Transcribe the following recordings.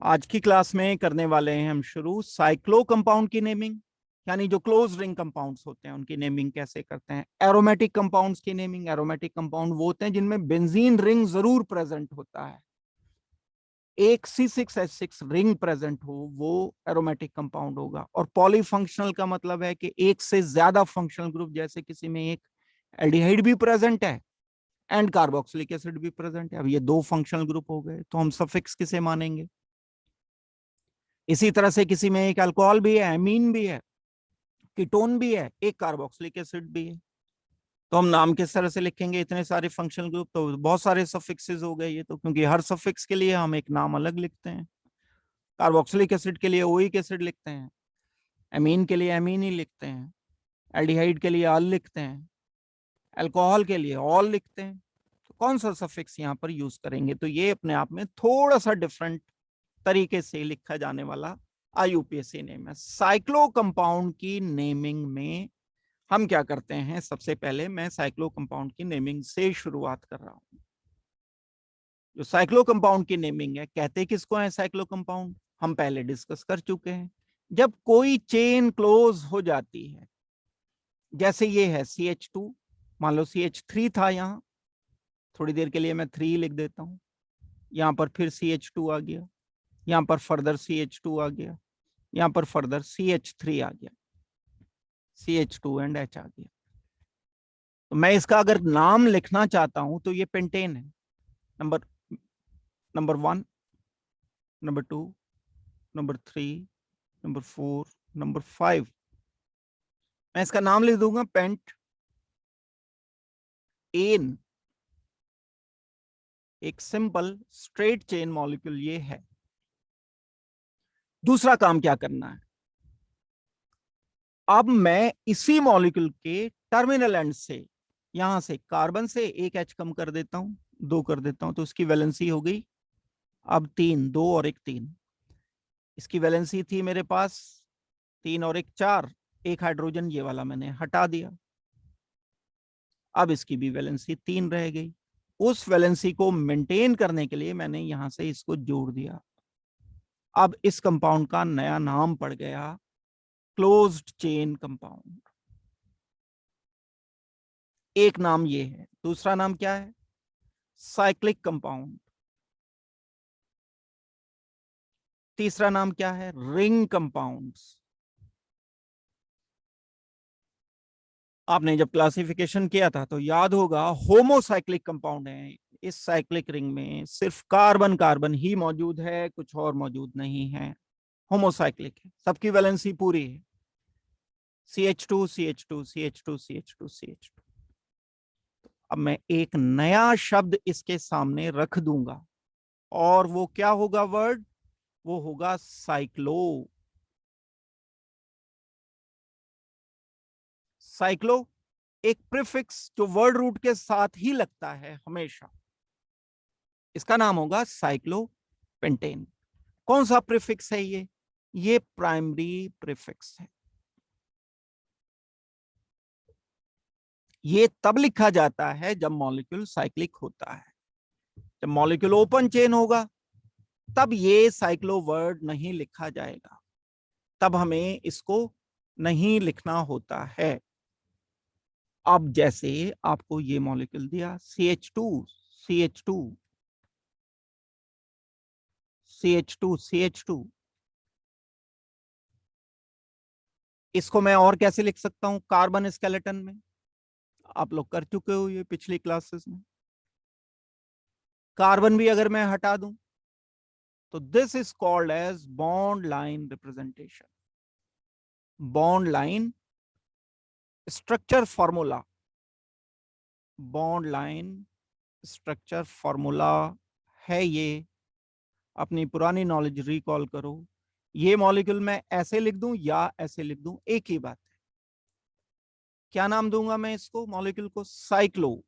आज की क्लास में करने वाले हैं हम शुरू साइक्लो कंपाउंड की नेमिंग, यानी जो क्लोज रिंग कंपाउंड्स होते हैं उनकी नेमिंग कैसे करते हैं। एरोमेटिक कंपाउंड्स की नेमिंग, एरोमेटिक कंपाउंड वो होते हैं जिनमें बेंजीन रिंग जरूर प्रेजेंट होता है, एक C6H6 रिंग प्रेजेंट हो वो एरोमेटिक कंपाउंड होगा। और पॉलीफंक्शनल का मतलब है कि एक से ज्यादा फंक्शनल ग्रुप, जैसे किसी में एक एल्डिहाइड भी प्रेजेंट है एंड कार्बोक्सिलिक एसिड भी प्रेजेंट है। अब ये दो फंक्शनल ग्रुप हो गए तो हम सफिक्स किसे मानेंगे। इसी तरह से किसी में एक अल्कोहल भी है, एमीन भी है, कीटोन भी है, एक कार्बोक्सिलिक एसिड भी है, तो हम नाम किस तरह से लिखेंगे। इतने सारे फंक्शनल ग्रुप तो बहुत सारे सफिक्सेस हो गए ये तो, क्योंकि हर सफिक्स के लिए हम एक नाम अलग लिखते हैं। कार्बोक्सिलिक एसिड के लिए ओइक एसिड लिखते हैं, एमीन के लिए एमीन ही लिखते हैं, एल्डिहाइड के लिए अल लिखते हैं, अल्कोहल के लिए ऑल लिखते हैं। तो कौन सा सफिक्स यहाँ पर यूज करेंगे, तो ये अपने आप में थोड़ा सा डिफरेंट तरीके से लिखा जाने वाला IUPAC नेम है। साइक्लो कंपाउंड की नेमिंग में हम क्या करते हैं, सबसे पहले मैं साइक्लो कंपाउंड की नेमिंग से शुरुआत कर रहा हूं। जो साइक्लो कंपाउंड की नेमिंग है, कहते किसको है साइक्लो कंपाउंड, हम पहले डिस्कस कर चुके हैं। जब कोई चेन क्लोज हो जाती है, जैसे ये है CH2, मान लो CH3 था, यहां थोड़ी देर के लिए मैं 3 लिख देता हूं, यहां पर फिर CH2 आ गया, यहां पर फर्दर CH2 आ गया, यहां पर फर्दर CH3 आ गया, CH2 एंड H आ गया। तो मैं इसका अगर नाम लिखना चाहता हूं तो ये पेंटेन है। Number number 1, number 2, number 3, number 4, number 5। मैं इसका नाम लिख दूंगा पेंट एन। एक सिंपल स्ट्रेट चेन मॉलिक्यूल ये है। दूसरा काम क्या करना है, अब मैं इसी मॉलिक्यूल के टर्मिनल एंड से, यहां से कार्बन से एक H कम कर देता हूं, 2 कर देता हूं, तो उसकी वैलेंसी हो गई अब 3, 2 और 1 3। इसकी वैलेंसी थी मेरे पास 3 और 1 4, एक हाइड्रोजन ये वाला मैंने हटा दिया, अब इसकी भी वैलेंसी 3 रह गई। उस वैलेंसी को मेंटेन करने के लिए मैंने यहां से इसको जोड़ दिया। अब इस कंपाउंड का नया नाम पड़ गया क्लोज्ड चेन कंपाउंड। एक नाम ये है, दूसरा नाम क्या है, साइक्लिक कंपाउंड। तीसरा नाम क्या है, रिंग कंपाउंड्स। आपने जब क्लासिफिकेशन किया था तो याद होगा होमोसाइक्लिक कंपाउंड है। इस साइक्लिक रिंग में सिर्फ कार्बन कार्बन ही मौजूद है, कुछ और मौजूद नहीं है। होमोसाइक्लिक है, सबकी वैलेंसी पूरी है, CH2 CH2 CH2 CH2 CH2। अब मैं एक नया शब्द इसके सामने रख दूंगा और वो क्या होगा वर्ड, वो होगा साइक्लो। साइक्लो एक प्रीफिक्स जो वर्ड रूट के साथ ही लगता है हमेशा, इसका नाम होगा साइक्लोपेंटेन। कौन सा प्रीफिक्स है ये प्राइमरी प्रीफिक्स है। ये तब लिखा जाता है जब मॉलिक्यूल साइक्लिक होता है। जब मॉलिक्यूल ओपन चेन होगा तब ये साइक्लो वर्ड नहीं लिखा जाएगा, तब हमें इसको नहीं लिखना होता है। अब जैसे आपको ये मॉलिक्यूल दिया CH2 CH2 CH2 CH2, इसको मैं और कैसे लिख सकता हूं कार्बन स्केलेटन में, आप लोग कर चुके हो ये पिछली क्लासेस में। कार्बन भी अगर मैं हटा दूं तो this is called as bond line representation. Bond line structure formula, bond line structure formula है ये। अपनी पुरानी नॉलेज रिकॉल करो, ये मॉलिक्यूल मैं ऐसे लिख दूं या ऐसे लिख दूं एक ही बात है। क्या नाम दूंगा मैं इसको, मॉलिक्यूल को साइक्लो।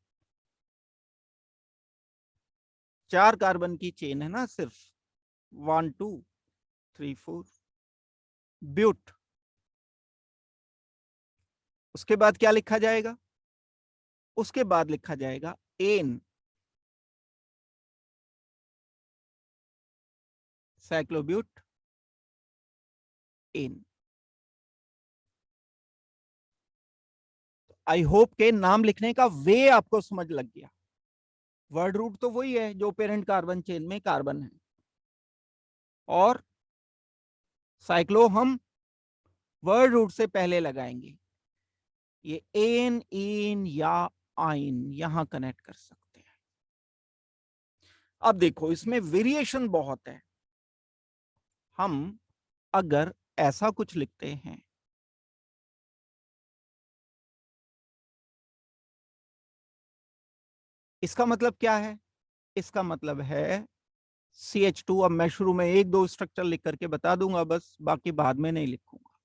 4 कार्बन की चेन है ना सिर्फ, 1 2 3 4, ब्यूट। उसके बाद क्या लिखा जाएगा, उसके बाद लिखा जाएगा एन। साइक्लोब्यूट एन। आई होप के नाम लिखने का वे आपको समझ लग गया। वर्ड रूट तो वही है जो पेरेंट कार्बन चेन में कार्बन है, और साइक्लो हम वर्ड रूट से पहले लगाएंगे। ये एन, इन या आइन यहां कनेक्ट कर सकते हैं। अब देखो इसमें वेरिएशन बहुत है। हम अगर ऐसा कुछ लिखते हैं, इसका मतलब क्या है? इसका मतलब है CH2। अब मैं शुरू में एक दो स्ट्रक्चर लिख करके बता दूंगा बस, बाकी बाद में नहीं लिखूंगा,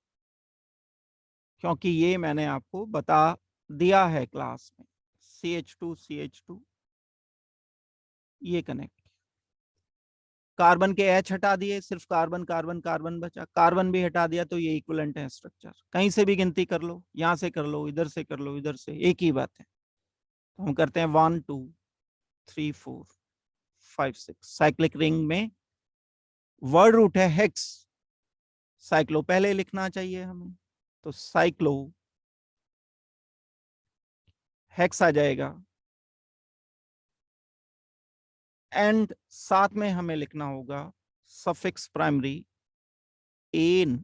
क्योंकि ये मैंने आपको बता दिया है क्लास में। CH2 CH2 ये कनेक्ट, कार्बन के H हटा दिए, सिर्फ कार्बन कार्बन कार्बन बचा, कार्बन भी हटा दिया, तो ये इक्विवेलेंट है स्ट्रक्चर। कहीं से भी गिनती कर लो, यहां से कर लो, इधर से कर लो, इधर से, एक ही बात है। तो हम करते हैं 1 2 3 4 5 6। साइक्लिक रिंग में वर्ड रूट है हेक्स, साइक्लो पहले लिखना चाहिए हमें, तो साइक्लो हेक्स आ जाएगा। एंड साथ में हमें लिखना होगा suffix primary ane.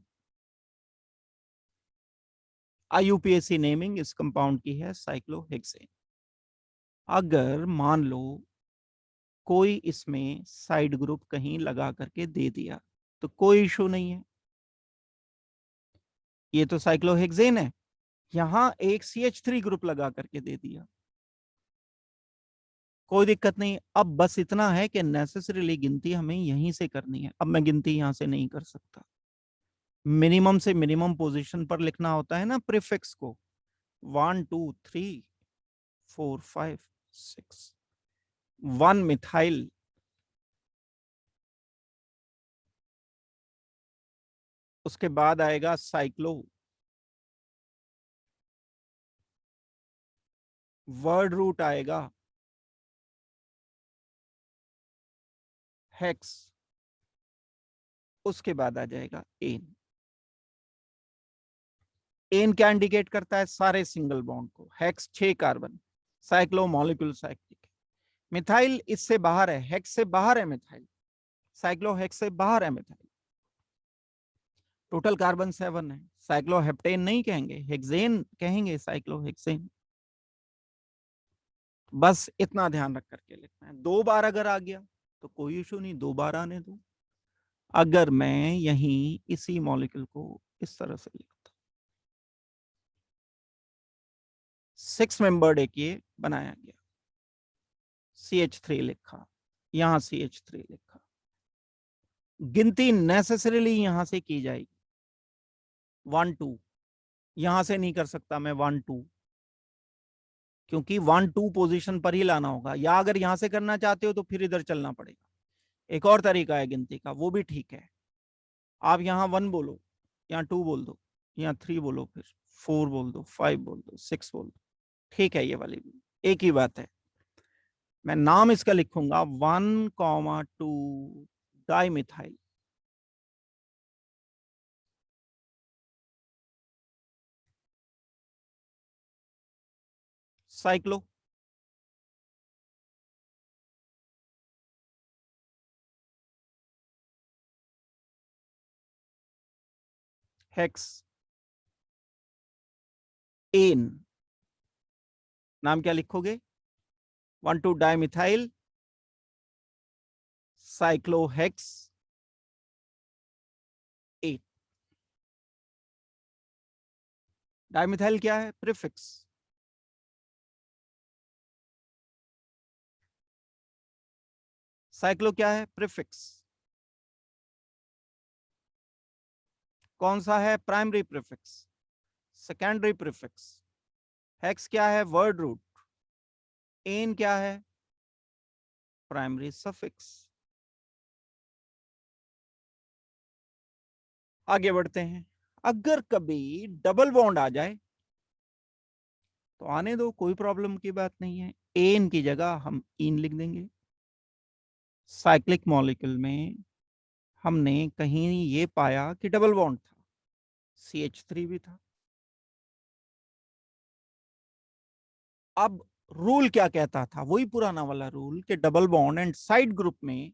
IUPAC naming इस कंपाउंड की है साइक्लोहेक्सेन। अगर मान लो कोई इसमें साइड ग्रुप कहीं लगा करके दे दिया तो कोई इशू नहीं है, ये तो साइक्लोहेक्सेन है, यहां एक CH3 ग्रुप लगा करके दे दिया, कोई दिक्कत नहीं। अब बस इतना है कि नेसेसरीली गिनती हमें यहीं से करनी है। अब मैं गिनती यहां से नहीं कर सकता, मिनिमम से मिनिमम पोजीशन पर लिखना होता है ना प्रीफिक्स को। 1 2 3 4 5 6। 1 मिथाइल, उसके बाद आएगा साइक्लो, वर्ड रूट आएगा हेक्स, उसके बाद आ जाएगा एन। एन क्या इंडिकेट करता है? सारे सिंगल बॉन्ड को। Hex 6 carbon, cyclo molecule cyclic. Methyl इससे बाहर है, हेक्स से बाहर है मिथाइल, साइक्लो हेक्स से बाहर है मिथाइल। टोटल कार्बन 7 है, साइक्लोहेप्टेन नहीं कहेंगे, हेक्सेन कहेंगे, साइक्लोहेक्सेन। बस इतना ध्यान रख करके लिखना है। 2 बार अगर आ गया तो कोई इशू नहीं, 2 बार आने दो। अगर मैं यहीं इसी मॉलिक्यूल को इस तरह से लिखता, 6 मेंबर्ड एक ये बनाया गया, CH3 लिखा, यहां CH3 लिखा, गिनती नेसेसरीली यहां से की जाएगी। 1 2 यहां से नहीं कर सकता मैं 1 2, क्योंकि 1 2 पोजीशन पर ही लाना होगा, या अगर यहां से करना चाहते हो तो फिर इधर चलना पड़ेगा। एक और तरीका है गिनती का, वो भी ठीक है। आप यहाँ 1 बोलो, यहाँ 2 बोल दो, यहाँ 3 बोलो, फिर 4 बोल दो, 5 बोल दो, 6 बोल दो, ठीक है। ये वाली भी एक ही बात है। मैं नाम इसका लिखूंगा 1,2 डाइमिथाइल। Cyclo, hex, N. नाम क्या लिखोगे? 1,2 डाइमिथाइल, साइक्लोहेक्स 8। डाइमिथाइल क्या है? प्रीफिक्स। साइक्लो क्या है? प्रीफिक्स। कौन सा है? Primary prefix. Secondary prefix. Hex क्या है? Word root. एन क्या है? Primary suffix. आगे बढ़ते हैं। अगर कभी डबल बॉन्ड आ जाए तो आने दो, कोई प्रॉब्लम की बात नहीं है। एन की जगह हम इन लिख देंगे। साइक्लिक मॉलिक्यूल में हमने कहीं ये पाया कि डबल बॉन्ड था, CH3 भी था। अब रूल क्या कहता था, वही पुराना वाला रूल कि double bond and side group में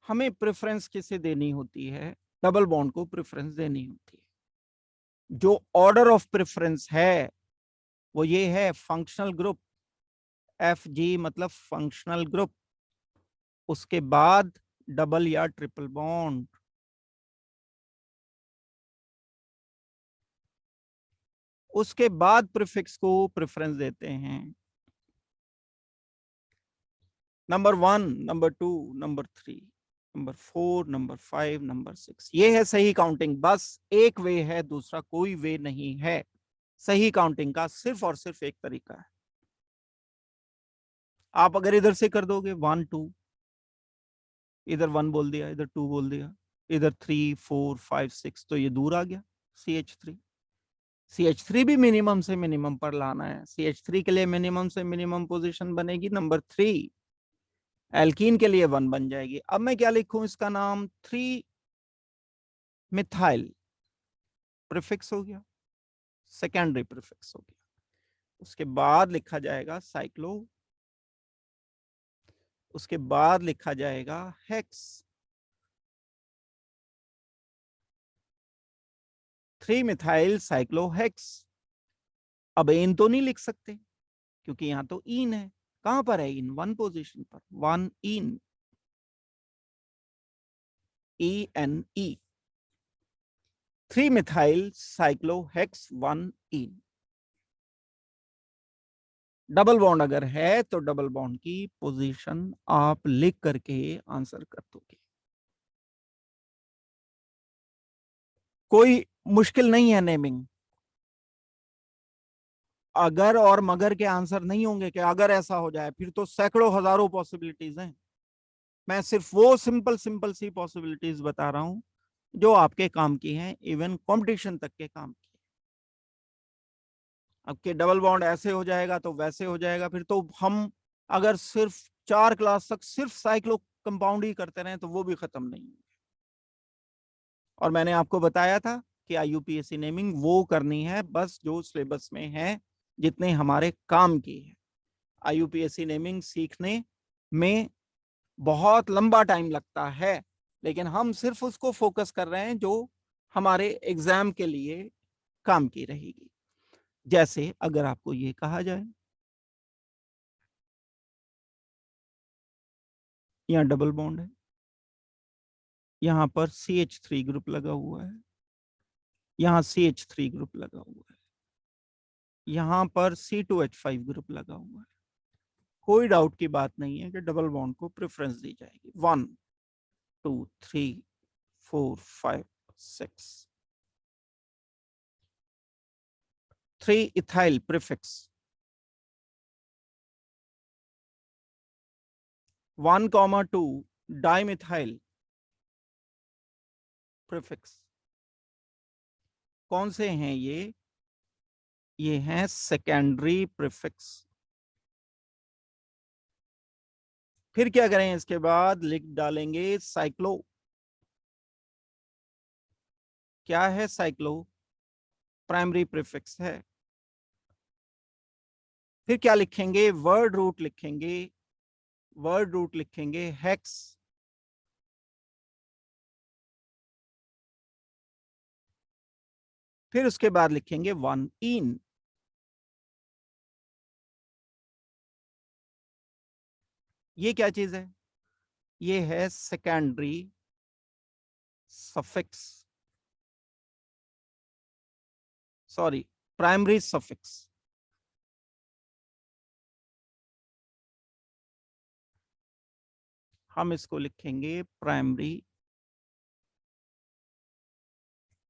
हमें प्रेफरेंस किसे देनी होती है, डबल बॉन्ड को प्रेफरेंस देनी होती है। जो ऑर्डर ऑफ प्रेफरेंस है वो ये है, फंक्शनल ग्रुप, FG मतलब फंक्शनल ग्रुप, उसके बाद डबल या ट्रिपल बॉन्ड, उसके बाद प्रीफिक्स को प्रेफरेंस देते हैं। Number 1, number 2, number 3, number 4, number 5, number 6, ये है सही काउंटिंग। बस एक वे है, दूसरा कोई वे नहीं है। सही काउंटिंग का सिर्फ और सिर्फ एक तरीका है। आप अगर इधर से कर दोगे 1 2, इधर 1 बोल दिया, इधर 2 बोल दिया, इधर 3 4 5 6, तो ये दूर आ गया CH3। CH3 भी मिनिमम से मिनिमम पर लाना है। CH3 के लिए मिनिमम से मिनिमम पोजीशन बनेगी नंबर 3, एल्कीन के लिए 1 बन जाएगी। अब मैं क्या लिखूं, इसका नाम 3 मिथाइल प्रीफिक्स हो गया, सेकेंडरी प्रीफिक्स हो गया। उसके बाद लिखा जाएगा साइक्लो, उसके बाद लिखा जाएगा हेक्स। 3 मिथाइल साइक्लोहेक्स। अब एन तो नहीं लिख सकते क्योंकि यहां तो इन है। कहां पर है इन, 1 पोजीशन पर, 1 इन, ENE, 3 मिथाइल साइक्लोहेक्स 1 इन। डबल बॉन्ड अगर है तो डबल बॉन्ड की पोजीशन आप लिख करके आंसर कर दोगे। कोई मुश्किल नहीं है नेमिंग। अगर और मगर के आंसर नहीं होंगे कि अगर ऐसा हो जाए, फिर तो सैकड़ों हजारों पॉसिबिलिटीज हैं। मैं सिर्फ वो सिंपल सिंपल सी पॉसिबिलिटीज बता रहा हूं जो आपके काम की हैं, इवन कंपटीशन तक के काम की। अब के डबल बॉन्ड ऐसे हो जाएगा तो वैसे हो जाएगा, फिर तो हम अगर सिर्फ 4 क्लास तक सिर्फ साइक्लो कंपाउंड ही करते रहे तो वो भी खत्म नहीं होंगे। और मैंने आपको बताया था कि IUPAC नेमिंग वो करनी है बस जो सिलेबस में है, जितने हमारे काम की है। IUPAC नेमिंग सीखने में बहुत लंबा टाइम लगता है, लेकिन हम सिर्फ उसको फोकस कर रहे हैं जो हमारे एग्जाम के लिए काम की रहेगी। जैसे अगर आपको ये कहा जाए, यहाँ डबल बॉन्ड है, यहाँ पर CH3 ग्रुप लगा हुआ है, यहाँ CH3 ग्रुप लगा हुआ है, यहाँ पर C2H5 ग्रुप लगा हुआ है। कोई डाउट की बात नहीं है कि डबल बॉन्ड को प्रेफरेंस दी जाएगी। 1 2 3 4 5 6, 3 इथाइल प्रीफिक्स, 1,2 डाइमिथाइल प्रीफिक्स। कौन से हैं ये हैं सेकेंडरी प्रीफिक्स। फिर क्या करें, इसके बाद लिख डालेंगे साइक्लो। क्या है साइक्लो, प्राइमरी प्रीफिक्स है। फिर क्या लिखेंगे, वर्ड रूट लिखेंगे, वर्ड रूट लिखेंगे हेक्स। फिर उसके बाद लिखेंगे 1 इन। ये क्या चीज है, ये है secondary suffix, sorry primary suffix. हम इसको लिखेंगे प्राइमरी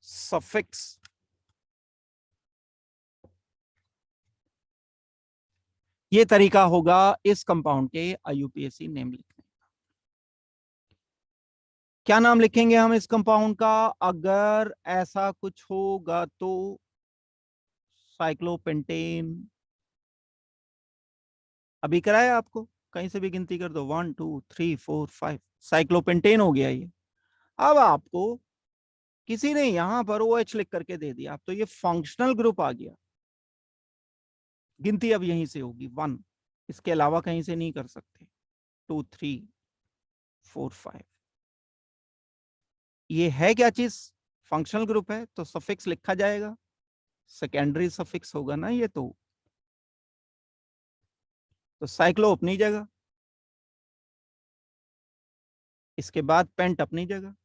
सफिक्स। ये तरीका होगा इस कंपाउंड के IUPAC नेम लिखने। क्या नाम लिखेंगे हम इस कंपाउंड का, अगर ऐसा कुछ होगा तो साइक्लोपेंटेन। अभी कराया आपको, कहीं से भी गिनती कर दो, 1 2 3 4 5, साइक्लोपेंटेन हो गया ये। अब आपको किसी ने यहां पर OH लिख करके दे दिया, तो ये फंक्शनल ग्रुप आ गया। गिनती अब यहीं से होगी 1, इसके अलावा कहीं से नहीं कर सकते। 2 3 4 5, ये है क्या चीज? फंक्शनल ग्रुप है, तो सफिक्स लिखा जाएगा, सेकेंडरी सफिक्स होगा ना ये। तो साइक्लो अपनी जगह, इसके बाद पेंट अपनी जगह,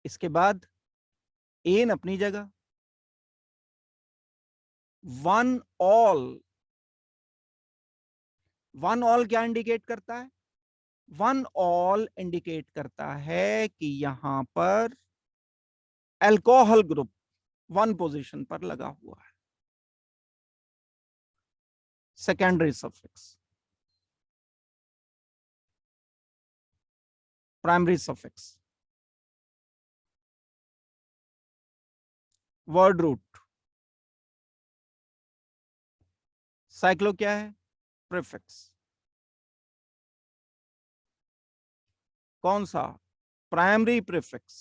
इसके बाद एन अपनी जगह, वन ऑल। वन ऑल क्या इंडिकेट करता है? वन ऑल इंडिकेट करता है कि यहां पर अल्कोहल ग्रुप 1 पोजीशन पर लगा हुआ है। Secondary suffix, primary suffix, word root. Cyclo क्या है? प्रीफिक्स। कौन सा? Primary prefix.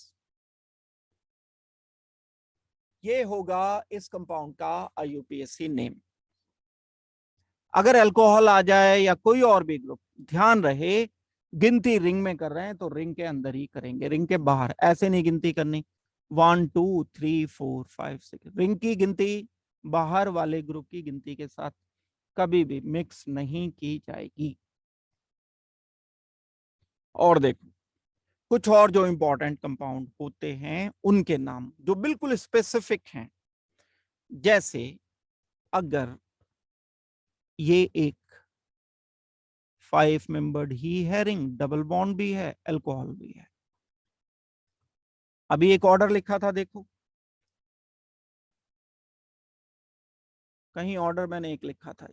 ये होगा इस कंपाउंड का IUPAC नेम। अगर अल्कोहल आ जाए या कोई और भी ग्रुप, ध्यान रहे गिनती रिंग में कर रहे हैं तो रिंग के अंदर ही करेंगे, रिंग के बाहर ऐसे नहीं गिनती करनी 1 2 3 4 5 6। रिंग की गिनती बाहर वाले ग्रुप की गिनती के साथ कभी भी मिक्स नहीं की जाएगी। और देखो कुछ और जो इंपॉर्टेंट कंपाउंड होते हैं उनके नाम जो बिल्कुल स्पेसिफिक हैं, जैसे अगर ये एक 5 मेंबर्ड ही है रिंग, डबल बॉन्ड भी है, अल्कोहल भी है। अभी एक ऑर्डर लिखा था, देखो कहीं ऑर्डर मैंने एक लिखा था,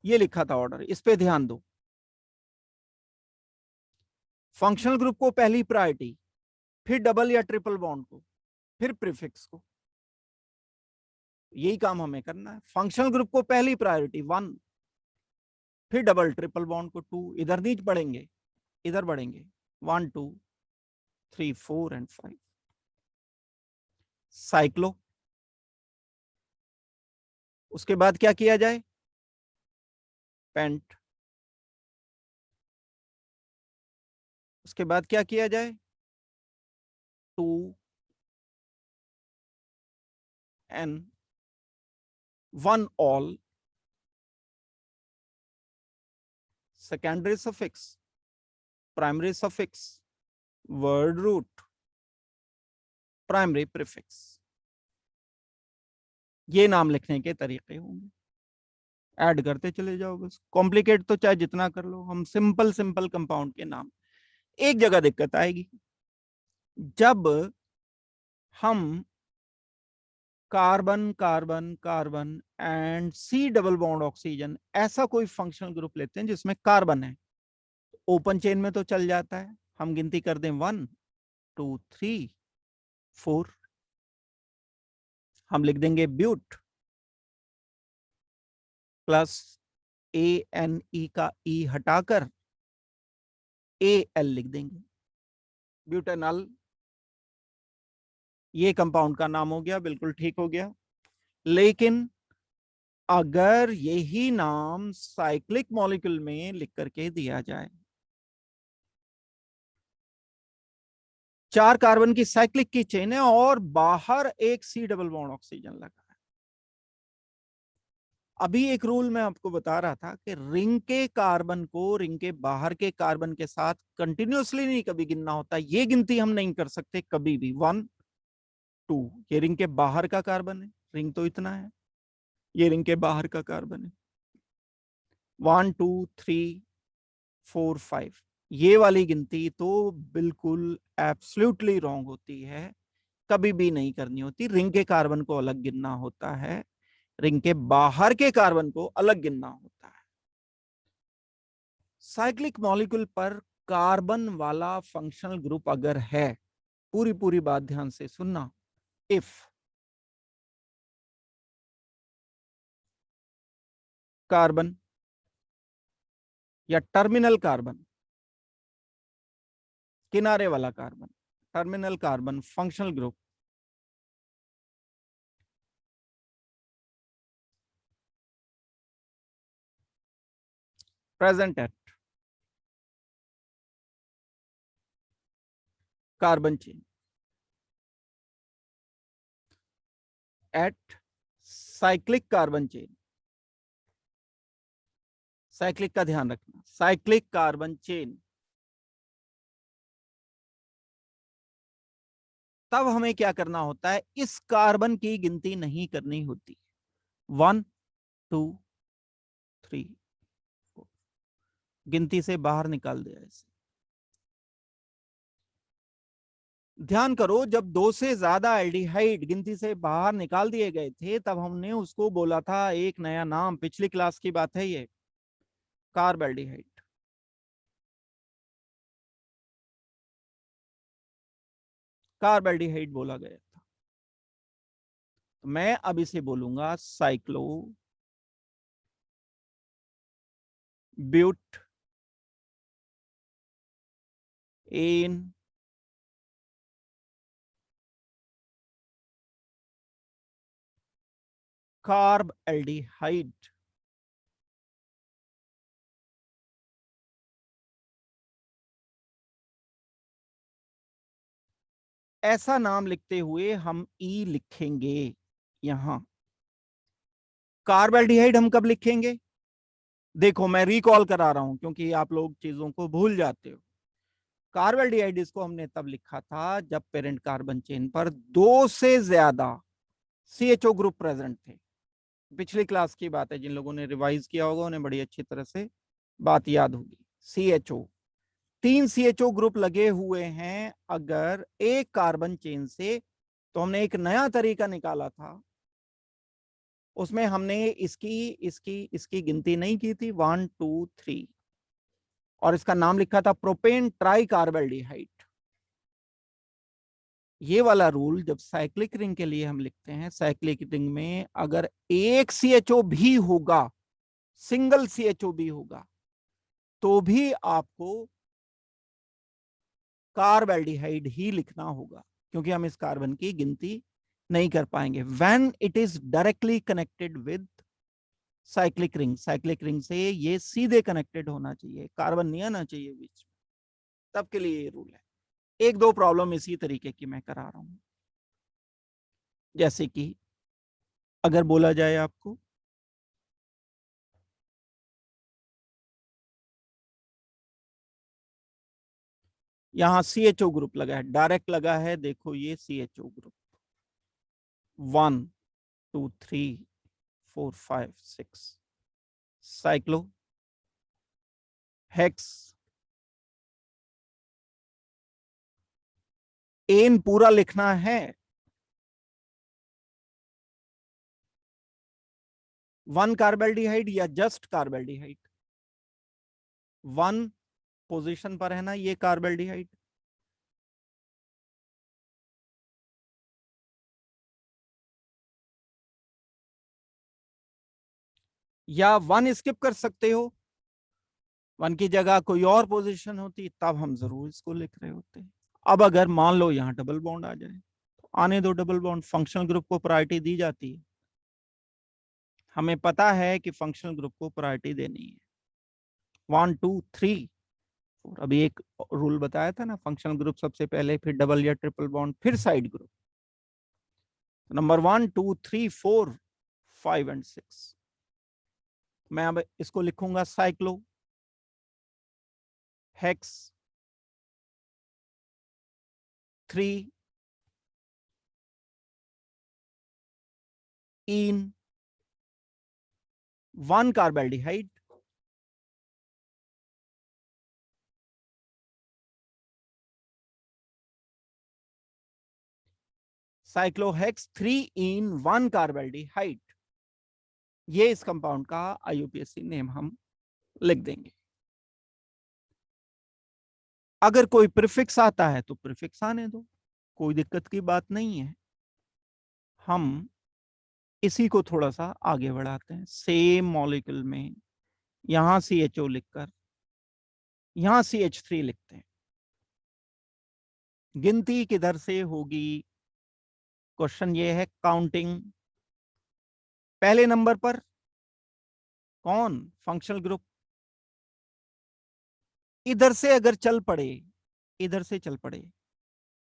ये लिखा था ऑर्डर, इस पे ध्यान दो। फंक्शनल ग्रुप को पहली प्रायोरिटी, फिर डबल या ट्रिपल बॉन्ड को, फिर प्रीफिक्स को। यही काम हमें करना है। फंक्शनल ग्रुप को पहली प्रायोरिटी 1, फिर डबल ट्रिपल बॉन्ड को 2, इधर नहीं बढ़ेंगे, इधर बढ़ेंगे 1 2 3 4 एंड 5। साइक्लो, उसके बाद क्या किया जाए? पेंट, उसके बाद क्या किया जाए? 2 ene 1 ol, secondary suffix, primary suffix, word root, primary prefix. ये नाम लिखने के तरीके होंगे, ऐड करते चले जाओ बस। कॉम्प्लिकेट तो चाहे जितना कर लो, हम सिंपल सिंपल कंपाउंड के नाम। एक जगह दिक्कत आएगी, जब हम carbon carbon carbon and C double bond oxygen ऐसा कोई फंक्शनल ग्रुप लेते हैं जिसमें कार्बन है, ओपन चेन में तो चल जाता है, हम गिनती कर दें 1 2 3 4, हम लिख देंगे ब्यूट प्लस ANE का E हटाकर AL लिख देंगे, ब्यूटेनॉल। ये कंपाउंड का नाम हो गया, बिल्कुल ठीक हो गया। लेकिन अगर यही नाम साइक्लिक मॉलिक्यूल में लिख करके दिया जाए, 4 कार्बन की साइक्लिक की चेन है और बाहर एक C डबल बॉन्ड ऑक्सीजन लगा है। अभी एक रूल मैं आपको बता रहा था कि रिंग के कार्बन को रिंग के बाहर के कार्बन के साथ कंटिन्यूअसली नहीं कभी गिनना होता, ये गिनती हम नहीं कर सकते कभी भी। 1 2, ये रिंग के बाहर का कार्बन है, रिंग तो इतना है, ये रिंग के बाहर का कार्बन है। 1 2 3 4 5, ये वाली गिनती तो बिल्कुल एब्सोल्युटली रॉन्ग होती है, कभी भी नहीं करनी होती। रिंग के कार्बन को अलग गिनना होता है, रिंग के बाहर के कार्बन को अलग गिनना होता है। साइक्लिक मॉलिक्यूल पर कार्बन वाला फंक्शनल ग्रुप अगर है, पूरी पूरी बात ध्यान से सुनना, इफ कार्बन या टर्मिनल कार्बन, किनारे वाला carbon, terminal carbon functional group present at carbon chain at cyclic carbon chain. Cyclic का ध्यान रखना, साइक्लिक कार्बन चेन। तब हमें क्या करना होता है, इस कार्बन की गिनती नहीं करनी होती। 1 2 3 4, गिनती से बाहर निकाल दिया इसे। ध्यान करो, जब 2 से ज्यादा एल्डिहाइड गिनती से बाहर निकाल दिए गए थे तब हमने उसको बोला था एक नया नाम, पिछली क्लास की बात है ये, कार्बल्डिहाइड। कार्बल्डिहाइड बोला गया था। तो मैं अब इसे बोलूंगा cyclobutane carbaldehyde. ऐसा नाम लिखते हुए हम ई लिखेंगे। यहां कार्बल्डिहाइड हम कब लिखेंगे, देखो मैं रिकॉल करा रहा हूं क्योंकि आप लोग चीजों को भूल जाते हो। कार्बल्डिहाइड को हमने तब लिखा था जब पेरेंट कार्बन चेन पर 2 से ज्यादा CHO ग्रुप प्रेजेंट थे। पिछली क्लास की बात है, जिन लोगों ने रिवाइज किया होगा उन्हें बड़ी अच्छी तरह से बात याद होगी। CHO, 3 CHO ग्रुप लगे हुए हैं अगर एक कार्बन चेन से, तो हमने एक नया तरीका निकाला था, उसमें हमने इसकी गिनती नहीं की थी 1 2 3, और इसका नाम लिखा था प्रोपेन ट्राई कार्बल्डिहाइड। ये वाला रूल जब साइक्लिक रिंग के लिए हम लिखते हैं, साइक्लिक रिंग में अगर एक CHO भी होगा, सिंगल CHO भी होगा, तो भी आपको कार्बल्डिहाइड ही लिखना होगा, क्योंकि हम इस कार्बन की गिनती नहीं कर पाएंगे when it is directly connected with cyclic ring. Cyclic ring से ये सीधे कनेक्टेड होना चाहिए, कार्बन नहीं आना चाहिए बीच में, तब के लिए ये रूल है। एक दो प्रॉब्लम इसी तरीके की मैं करा रहा हूं, जैसे कि अगर बोला जाए आपको यहां CHO ग्रुप लगा है, डायरेक्ट लगा है, देखो ये CHO group 1 2 3 4 5 6 cyclohexane पूरा लिखना है, 1 कार्बल्डिहाइड या जस्ट कार्बल्डिहाइड, 1 पोजीशन पर है ना ये कार्बल्डिहाइड, या 1 स्किप कर सकते हो, 1 की जगह कोई और पोजीशन होती तब हम जरूर इसको लिख रहे होते। अब अगर मान लो यहाँ डबल बॉन्ड आ जाए, तो आने दो डबल बॉन्ड, फंक्शनल ग्रुप को प्रायोरिटी दी जाती है, हमें पता है कि फंक्शनल ग्रुप को प्रायोरिटी देनी है। 1 2 3 4, अभी एक रूल बताया था ना, फंक्शनल ग्रुप सबसे पहले, फिर डबल या ट्रिपल बॉन्ड, फिर साइड ग्रुप। नंबर 1 2 3 4 5 एंड 6, मैं अब इसको लिखूंगा साइक्लो हेक्स 3 इन 1 कार्बल्डिहाइड साइक्लोहेक्स 3 इन 1 कार्बल्डिहाइड। ये इस कंपाउंड का IUPAC नेम हम लिख देंगे। अगर कोई प्रीफिक्स आता है तो प्रीफिक्स आने दो, कोई दिक्कत की बात नहीं है। हम इसी को थोड़ा सा आगे बढ़ाते हैं, सेम मॉलिक्यूल में यहां CHO लिखकर यहां CH3 लिखते हैं। गिनती किधर से होगी? क्वेश्चन ये है, काउंटिंग। पहले नंबर पर कौन? Functional group. इधर से अगर चल पड़े, इधर से चल पड़े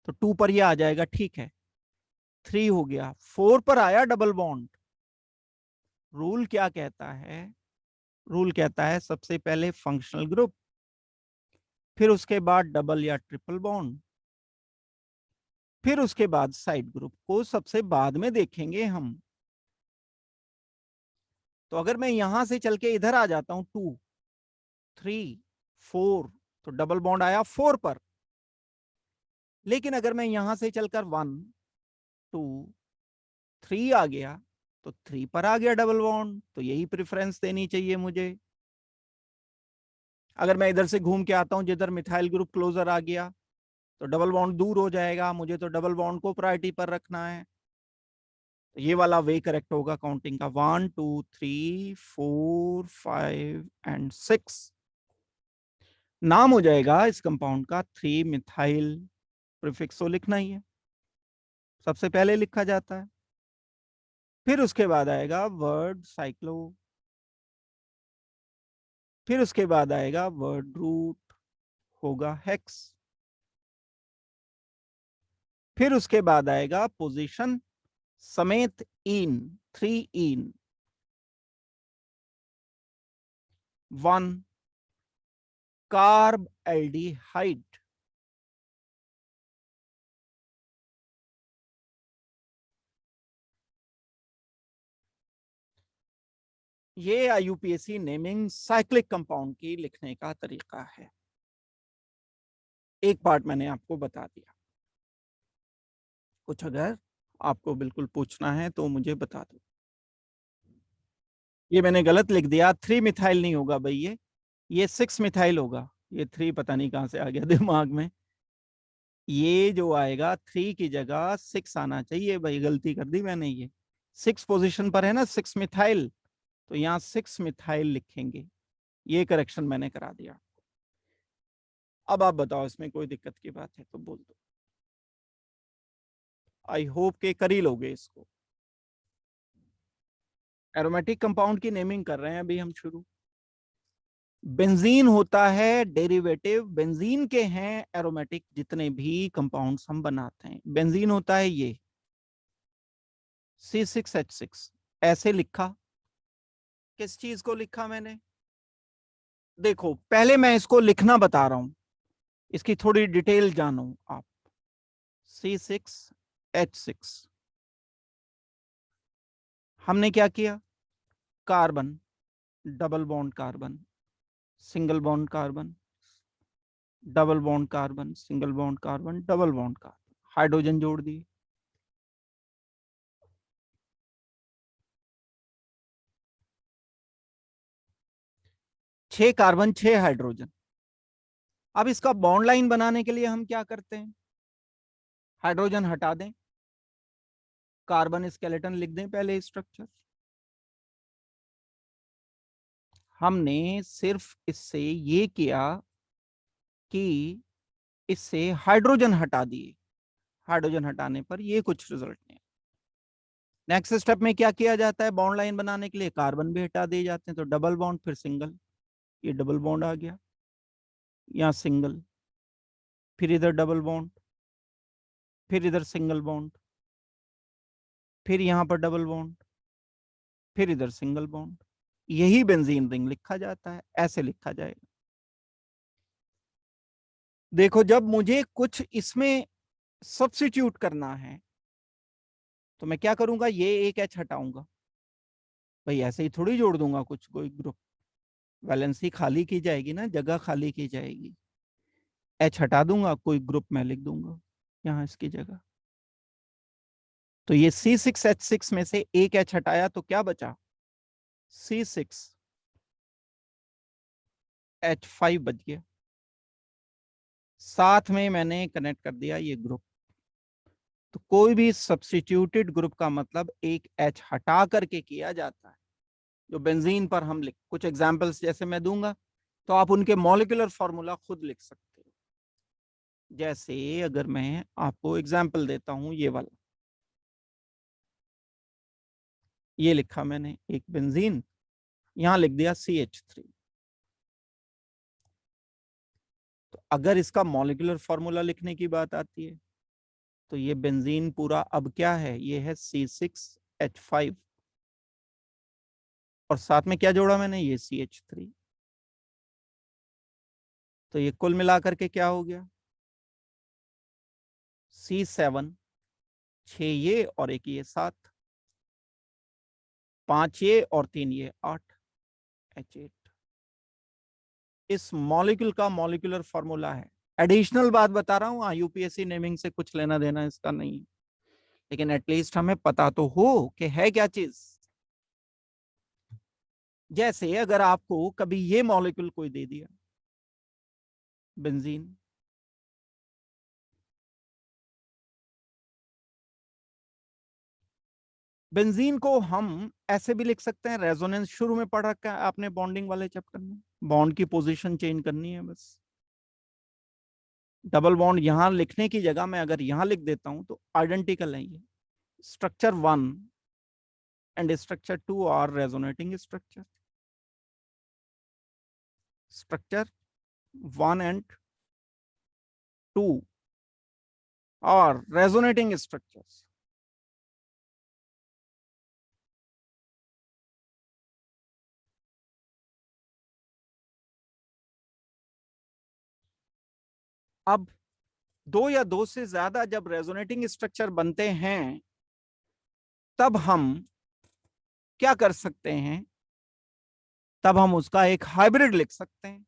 तो 2 पर ये आ जाएगा, ठीक है। 3 हो गया, 4 पर आया डबल बॉन्ड। रूल क्या कहता है? रूल कहता है सबसे पहले फंक्शनल ग्रुप, फिर उसके बाद डबल या ट्रिपल बॉन्ड, फिर उसके बाद साइड ग्रुप को सबसे बाद में देखेंगे हम। तो अगर मैं यहां से चल के इधर आ जाता हूं, 2, 3, 4, तो डबल बॉन्ड आया 4 पर। लेकिन अगर मैं यहां से चलकर 1, 2, 3 आ गया, तो 3 पर आ गया डबल बॉन्ड, तो यही प्रेफरेंस देनी चाहिए मुझे। अगर मैं इधर से घूम के आता हूं जिधर मिथाइल ग्रुप क्लोजर आ गया, तो डबल बॉन्ड दूर हो जाएगा, मुझे तो डबल बॉन्ड को प्रायोरिटी पर रखना है। तो ये वाला वे करेक्ट होगा काउंटिंग का, 1, 2, 3, 4, 5 एंड 6। नाम हो जाएगा इस कंपाउंड का 3 मिथाइल। प्रीफिक्स तो लिखना ही है, सबसे पहले लिखा जाता है। फिर उसके बाद आएगा वर्ड साइक्लो, फिर उसके बाद आएगा वर्ड रूट, होगा हेक्स। फिर उसके बाद आएगा पोजीशन समेत इन, 3 इन, 1 कार्ब एल्डिहाइड। ये IUPAC नेमिंग साइक्लिक कंपाउंड की लिखने का तरीका है। एक पार्ट मैंने आपको बता दिया, कुछ अगर आपको बिल्कुल पूछना है तो मुझे बता दो। ये मैंने गलत लिख दिया, 3 मिथाइल नहीं होगा भाई, ये 6 मिथाइल होगा। ये 3 पता नहीं कहां से आ गया दिमाग में। ये जो आएगा 3 की जगह 6 आना चाहिए भाई, गलती कर दी मैंने। ये 6 पोजीशन पर है ना, 6 मिथाइल, तो यहाँ 6 मिथाइल लिखेंगे। ये करेक्शन मैंने करा दिया। अब आप बताओ, इसमें कोई दिक्कत की बात है तो बोल दो। आई होप के कर ही लोगे इसको। एरोमेटिक कंपाउंड की नेमिंग कर रहे हैं अभी हम शुरू। बेंजीन होता है डेरिवेटिव, बेंजीन के हैं एरोमेटिक जितने भी कंपाउंड्स हम बनाते हैं। बेंजीन होता है ये C6H6। ऐसे लिखा, किस चीज को लिखा मैंने? देखो पहले मैं इसको लिखना बता रहा हूं, इसकी थोड़ी डिटेल जानो आप। C6H6 हमने क्या किया? Carbon, double bond carbon, single bond carbon, double bond carbon, single bond carbon, double bond carbon, hydrogen जोड़ दिए। छह कार्बन, 6 हाइड्रोजन। अब इसका बॉन्ड लाइन बनाने के लिए हम क्या करते हैं? हाइड्रोजन हटा दें, कार्बन स्केलेटन लिख दें पहले स्ट्रक्चर। हमने सिर्फ इससे ये किया कि इससे हाइड्रोजन हटा दिए। हाइड्रोजन हटाने पर ये कुछ रिजल्ट नहीं। नेक्स्ट स्टेप में क्या किया जाता है? बॉन्ड लाइन बनाने के लिए कार्बन भी हटा दिए जाते हैं, तो डबल बॉन्ड फिर सिंगल, ये डबल बॉन्ड आ गया, यहाँ सिंगल, फिर इधर डबल बॉन्ड, फिर इधर सिंगल बॉन्ड, फिर यहाँ पर डबल बॉन्ड, फिर इधर सिंगल बॉन्ड। यही बेंजीन रिंग लिखा जाता है, ऐसे लिखा जाएगा। देखो जब मुझे कुछ इसमें सब्स्टिट्यूट करना है तो मैं क्या करूंगा? ये एक एच हटाऊंगा भाई, ऐसे ही थोड़ी जोड़ दूंगा कुछ कोई ग्रुप। वैलेंसी खाली की जाएगी ना, जगह खाली की जाएगी। एच हटा दूंगा, कोई ग्रुप में लिख दूंगा यहाँ इसकी जगह। तो ये C6H6 में से एक एच हटाया तो क्या बचा? C6H5 बच गया। साथ में मैंने कनेक्ट कर दिया ये ग्रुप। तो कोई भी सब्स्टिट्यूटेड ग्रुप का मतलब एक एच हटा करके किया जाता है। जो बेंजीन पर हम लिख, कुछ एग्जांपल्स जैसे मैं दूंगा, तो आप उनके मॉलिक्यूलर फॉर्मूला खुद लिख सकते हो। जैसे अगर मैं आपको एग्जांपल देता हूं, ये वाला, ये लिखा मैंने एक बेंजीन, यहां लिख दिया CH3। तो अगर इसका मॉलिक्यूलर फॉर्मूला लिखने की बात आती है तो ये बेंजीन पूरा अब क्या है, ये है C6H5, और साथ में क्या जोड़ा मैंने, ये CH3। तो ये कुल मिलाकर के क्या हो गया, C7, 6 ये और एक ये 7, 5 ये और 3 ये 8, H8। इस मॉलिक्यूल का मॉलिक्यूलर फॉर्मूला है। एडिशनल बात बता रहा हूं, यूपीएससी नेमिंग से कुछ लेना देना इसका नहीं, लेकिन एटलीस्ट हमें पता तो हो कि है क्या चीज। जैसे अगर आपको कभी ये मॉलिक्यूल कोई दे दिया, बेंजीन, बेंजीन को हम ऐसे भी लिख सकते हैं, रेजोनेंस शुरू में पढ़ रखा है आपने बॉन्डिंग वाले चैप्टर में, बॉन्ड की पोजीशन चेंज करनी है बस। डबल बॉन्ड यहां लिखने की जगह मैं अगर यहां लिख देता हूं तो आइडेंटिकल है ये। Structure 1 and structure 2 are resonating structure. Structure 1 and 2 are resonating structures. अब दो या दो से ज्यादा जब रेजोनेटिंग स्ट्रक्चर बनते हैं तब हम क्या कर सकते हैं, तब हम उसका एक हाइब्रिड लिख सकते हैं।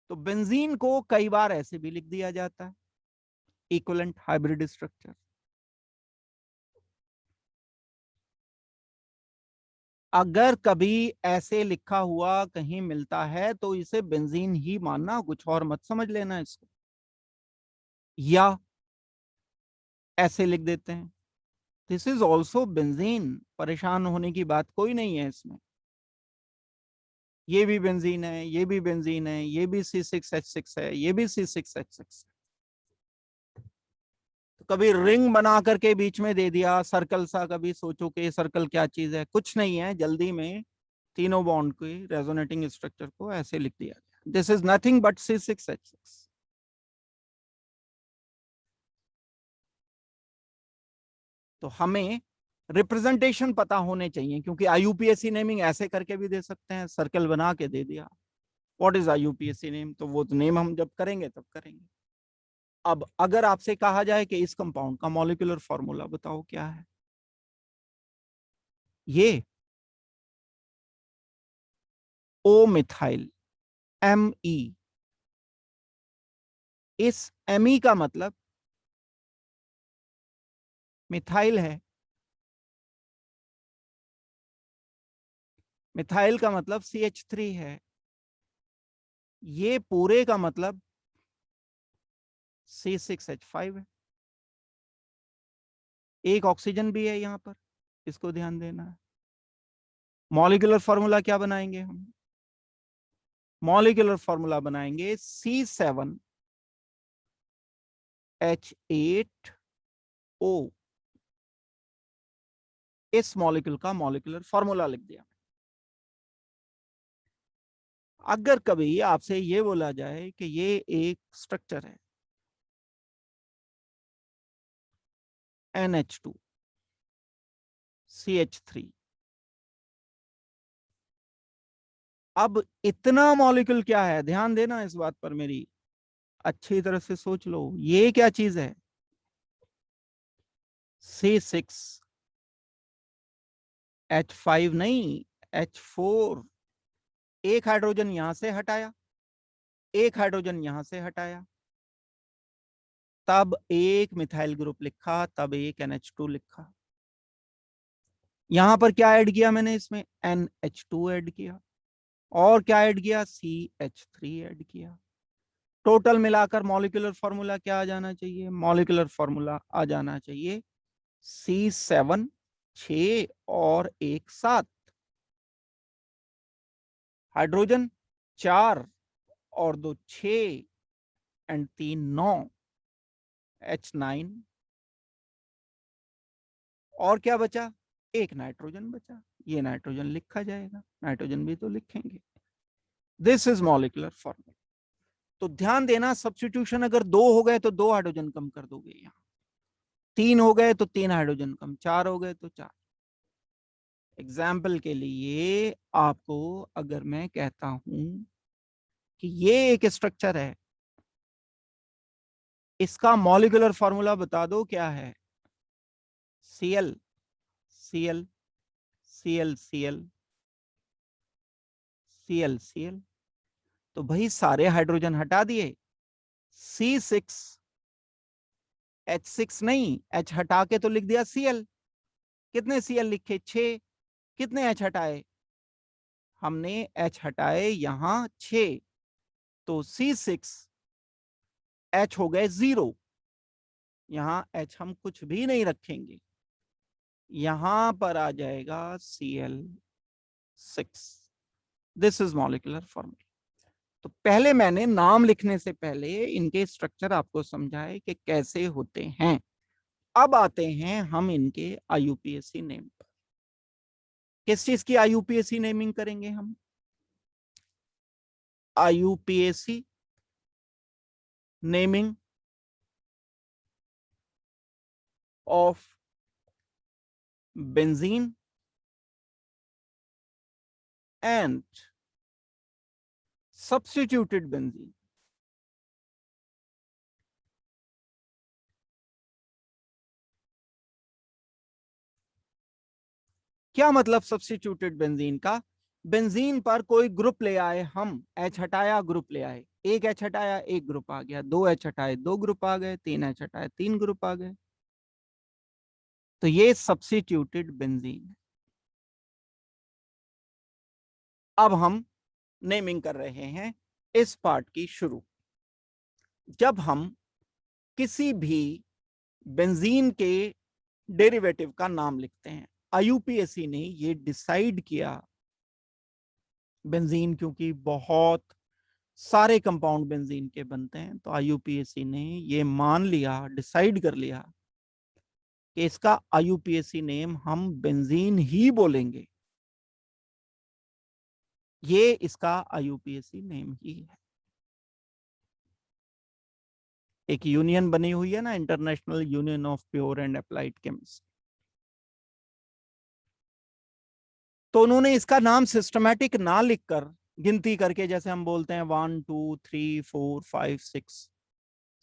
तो बेंजीन को कई बार ऐसे भी लिख दिया जाता है, इक्विवेलेंट हाइब्रिड स्ट्रक्चर। अगर कभी ऐसे लिखा हुआ कहीं मिलता है तो इसे बेंजीन ही मानना, कुछ और मत समझ लेना इसको। या ऐसे लिख देते हैं, दिस इज ऑल्सो बेंजीन, परेशान होने की बात कोई नहीं है इसमें। ये भी बेंजीन है, ये भी बेंजीन है, ये भी C6H6 है, ये भी C6H6 है। तो कभी रिंग बना करके बीच में दे दिया सर्कल सा, कभी सोचो कि सर्कल क्या चीज है, कुछ नहीं है, जल्दी में तीनों बॉन्ड के रेजोनेटिंग स्ट्रक्चर को ऐसे लिख दिया गया, this is nothing but C6H6। तो हमें रिप्रेजेंटेशन पता होने चाहिए, क्योंकि IUPAC नेमिंग ऐसे करके भी दे सकते हैं, सर्कल बना के दे दिया, व्हाट इज IUPAC नेम, तो वो नेम हम जब करेंगे तब करेंगे। अब अगर आपसे कहा जाए कि इस कंपाउंड का मॉलिक्यूलर फॉर्मूला बताओ क्या है, ये ओ मिथाइल ME, इस ME का मतलब मिथाइल है, मिथाइल का मतलब CH3 है, ये पूरे का मतलब C6H5 है। एक ऑक्सीजन भी है यहां पर, इसको ध्यान देना है। मॉलिक्यूलर फॉर्मूला क्या बनाएंगे हम, मॉलिक्यूलर फॉर्मूला बनाएंगे C7H8O। इस मॉलिक्यूल का मॉलिक्यूलर फॉर्मूला लिख दिया। अगर कभी आपसे ये बोला जाए कि ये एक स्ट्रक्चर है NH2 CH3, अब इतना मॉलिक्यूल क्या है, ध्यान देना इस बात पर मेरी, अच्छी तरह से सोच लो ये क्या चीज है, C6H5 नहीं, H4। एक हाइड्रोजन यहां से हटाया, एक हाइड्रोजन यहां से हटाया, तब एक मिथाइल ग्रुप लिखा, तब एक NH2 लिखा। यहां पर क्या ऐड किया मैंने, इसमें NH2 ऐड किया, और क्या ऐड किया, CH3 ऐड किया। टोटल मिलाकर मॉलिक्यूलर फॉर्मूला क्या आ जाना चाहिए, मॉलिक्यूलर फॉर्मूला आ जाना चाहिए C7, 6 और 1 7, हाइड्रोजन 4 और 2 6 एंड 3 9, H9। और क्या बचा? एक नाइट्रोजन बचा। ये नाइट्रोजन लिखा जाएगा, नाइट्रोजन भी तो लिखेंगे। This is molecular formula. तो ध्यान देना, सब्स्टिट्यूशन अगर 2 हो गए तो 2 हाइड्रोजन कम कर दोगे, यहाँ 3 हो गए तो 3 हाइड्रोजन कम, 4 हो गए तो 4। एग्जाम्पल के लिए आपको अगर मैं कहता हूं कि ये एक स्ट्रक्चर है, इसका मॉलिक्यूलर फॉर्मूला बता दो क्या है? Cl Cl Cl Cl Cl Cl। तो भाई सारे हाइड्रोजन हटा दिए, C6 H6 नहीं, H हटा के तो लिख दिया Cl। कितने Cl लिखे? 6। कितने H हटाए? हमने H हटाए यहां 6, तो C6 H हो गए 0। यहां H हम कुछ भी नहीं रखेंगे, यहां पर आ जाएगा Cl6। This is molecular formula. तो पहले मैंने नाम लिखने से पहले इनके स्ट्रक्चर आपको समझाए कि कैसे होते हैं। अब आते हैं हम इनके आईयूपीएसी नेम पर। किस चीज की आईयूपीएसी नेमिंग करेंगे हम? IUPAC naming of benzene and substituted benzene. क्या मतलब सब्स्टिट्यूटेड बेंजीन का? बेंजीन पर कोई ग्रुप ले आए हम, H हटाया ग्रुप ले आए, एक H हटाया एक ग्रुप आ गया, 2 H हटाए 2 ग्रुप आ गए, 3 H हटाए 3 ग्रुप आ गए। तो ये सब्स्टिट्यूटेड बेंजीन। अब हम नेमिंग कर रहे हैं इस पार्ट की शुरू। जब हम किसी भी बेंजीन के डेरिवेटिव का नाम लिखते हैं, आईयूपीएसी ने ये डिसाइड किया, बेंजीन क्योंकि बहुत सारे कंपाउंड बेंजीन के बनते हैं, तो आईयूपीएसी ने ये मान लिया, डिसाइड कर लिया कि इसका आईयूपीएसी नेम हम बेंजीन ही बोलेंगे। ये इसका आईयूपीएसी नेम ही है। एक यूनियन बनी हुई है ना, international union of pure and applied chemist. तो उन्होंने इसका नाम सिस्टमैटिक ना लिखकर, गिनती करके, जैसे हम बोलते हैं 1 2 3 4 5 6,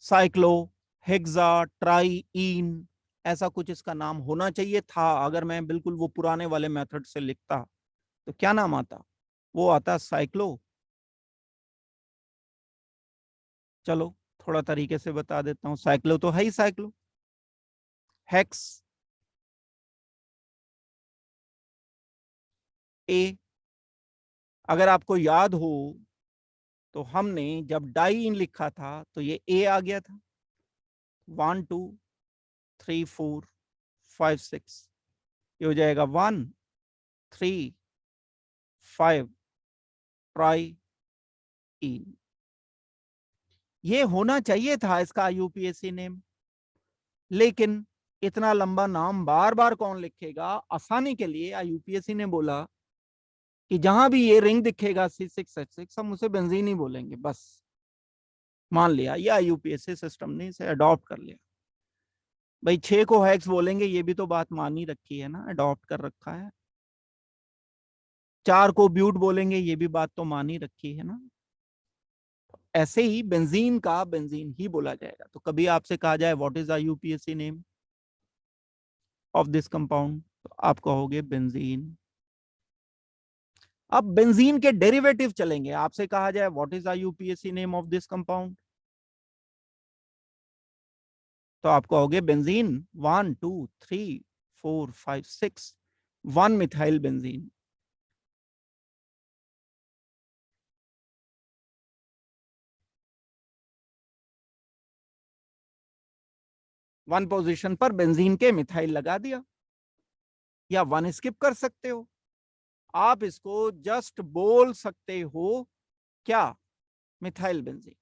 साइक्लो हेक्सा ट्राईइन, ऐसा कुछ इसका नाम होना चाहिए था। अगर मैं बिल्कुल वो पुराने वाले मेथड से लिखता तो क्या नाम आता? वो आता साइक्लो। चलो थोड़ा तरीके से बता देता हूं, साइक्लो तो है ही साइक्लो। हेक्स ए, अगर आपको याद हो तो हमने जब डाईइन लिखा था तो ये ए आ गया था। 1 2 3 4 5 6, ये हो जाएगा 1 3 5 ट्राई इन। ये होना चाहिए था इसका यूपीएससी नेम, लेकिन इतना लंबा नाम बार बार कौन लिखेगा? आसानी के लिए यूपीएससी ने बोला कि जहां भी ये रिंग दिखेगा C6H6, हम उसे बेंजीन ही बोलेंगे बस। मान लिया, या यूपीएससी सिस्टम ने इसे अडॉप्ट कर लिया। भाई 6 को हेक्स बोलेंगे, ये भी तो बात मान ही रखी है ना, अडॉप्ट कर रखा है। 4 को ब्यूट बोलेंगे, ये भी बात तो मान ही रखी है ना। ऐसे ही बेंजीन का बेंजीन ही बोला जाएगा। तो कभी आपसे कहा जाए what is UPSC name of this compound, तो आप कहोगे बेंजीन। अब बेंजीन के डेरिवेटिव चलेंगे, आपसे कहा जाए what is UPSC name of this compound, तो आप कहोगे benzene 1 2 3 4 5 6, 1 methyl benzene. One position पर बेंजीन के मिथाइल लगा दिया, या 1 स्किप कर सकते हो। आप इसको जस्ट बोल सकते हो क्या? Methyl benzene.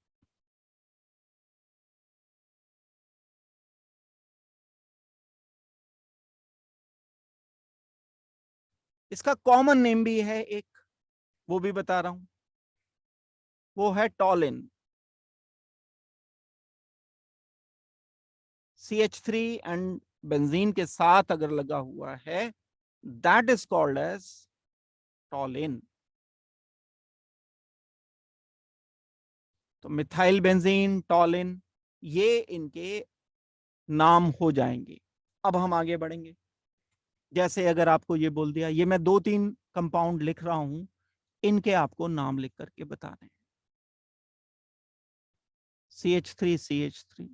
इसका कॉमन नेम भी है एक, वो भी बता रहा हूं, वो है टॉलिन। CH3 एंड बेंजीन के साथ अगर लगा हुआ है, that is called as toluene. तो मिथाइल बेंजीन, टॉलिन, ये इनके नाम हो जाएंगे। अब हम आगे बढ़ेंगे। जैसे अगर आपको ये बोल दिया, ये मैं 2-3 कंपाउंड लिख रहा हूं, इनके आपको नाम लिख करके बताने हैं। CH3, CH3,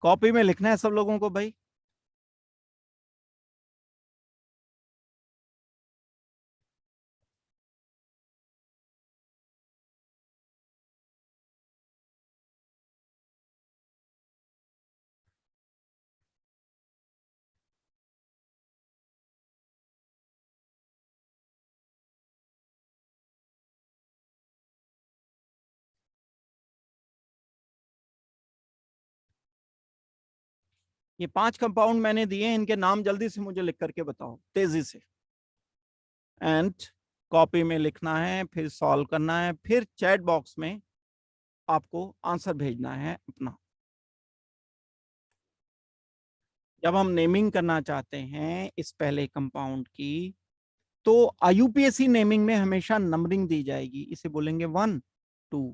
कॉपी में लिखना है सब लोगों को भाई। ये 5 कंपाउंड मैंने दिए हैं, इनके नाम जल्दी से मुझे लिख करके बताओ, तेजी से। एंड कॉपी में लिखना है, फिर सॉल्व करना है, फिर चैट बॉक्स में आपको आंसर भेजना है अपना। जब हम नेमिंग करना चाहते हैं इस पहले कंपाउंड की, तो IUPAC नेमिंग में हमेशा नंबरिंग दी जाएगी। इसे बोलेंगे 1 2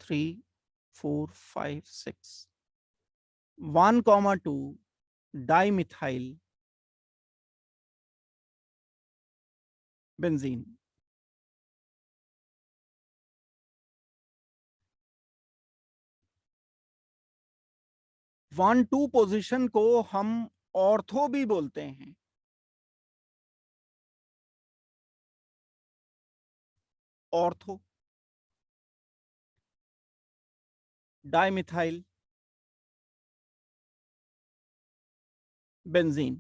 3 4 5 6। 1,2 डाइमिथाइल बेंजीन। 1-2 पोजीशन को हम ऑर्थो भी बोलते हैं। Ortho dimethyl benzene.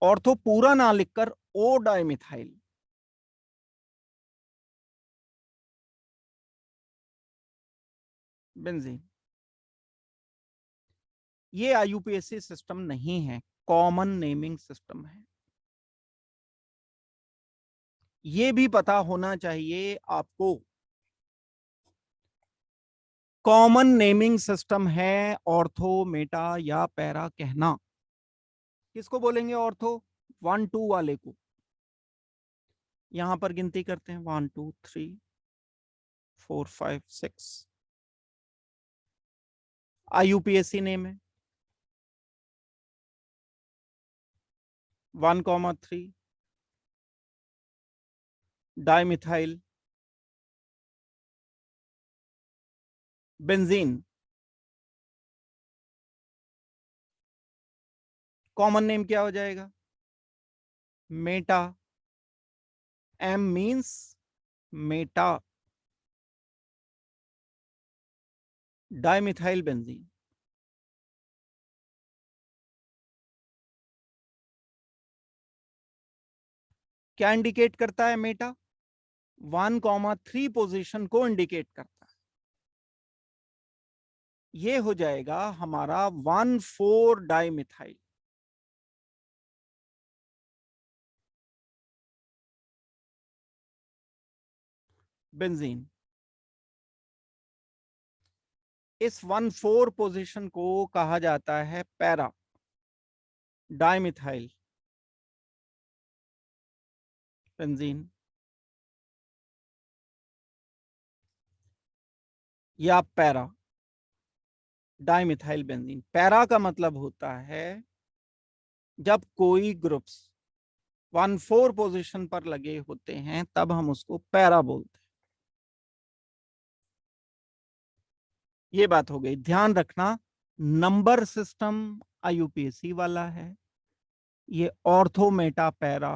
ऑर्थो पूरा ना लिखकर ओ डाइमिथाइल बेंजीन। ये IUPAC सिस्टम नहीं है, कॉमन नेमिंग सिस्टम है। ये भी पता होना चाहिए आपको, कॉमन नेमिंग सिस्टम है ऑर्थो, मेटा या पैरा कहना। किसको बोलेंगे ऑर्थो? 1-2 वाले को। यहां पर गिनती करते हैं, 1 2 3 4 5 6। IUPAC नेम है 1,3 डाइमिथाइल बेंजीन। कॉमन नेम क्या हो जाएगा? Meta. M means Meta dimethyl benzene. क्या इंडिकेट करता है मेटा? 1,3 पोजीशन को इंडिकेट करता है। ये हो जाएगा हमारा 1,4 डाइमिथाइल बेंजीन। इस 1,4 पोजीशन को कहा जाता है पैरा डाइमिथाइल बेंजीन या पैरा डाइमिथाइल बेंजीन। पैरा का मतलब होता है जब कोई ग्रुप्स 1,4 पोजीशन पर लगे होते हैं, तब हम उसको पैरा बोलते हैं। ये बात हो गई। ध्यान रखना, नंबर सिस्टम IUPAC वाला है, ये ऑर्थो मेटा पैरा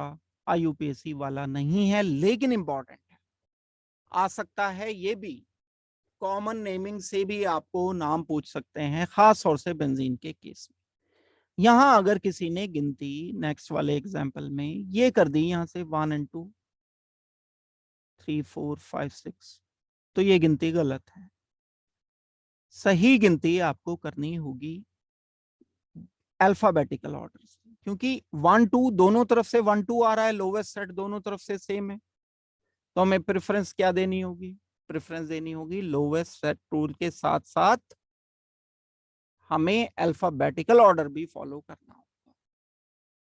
IUPAC वाला नहीं है, लेकिन इंपॉर्टेंट है। आ सकता है ये भी कॉमन नेमिंग से भी आपको नाम पूछ सकते हैं, खास तौर से बेंजीन के केस में। यहां अगर किसी ने गिनती नेक्स्ट वाले एग्जांपल में ये कर दी, यहां से 1 and 2 3 4 5 6, तो ये गिनती गलत है। सही गिनती आपको करनी होगी अल्फाबेटिकल ऑर्डर से, क्योंकि 1 2 दोनों तरफ से 1 2 आ रहा है, लोवेस्ट सेट दोनों तरफ से सेम है, तो हमें प्रेफरेंस क्या देनी होगी? प्रेफरेंस देनी होगी लोवेस्ट सेट रूल के साथ साथ हमें अल्फाबेटिकल ऑर्डर भी फॉलो करना होगा।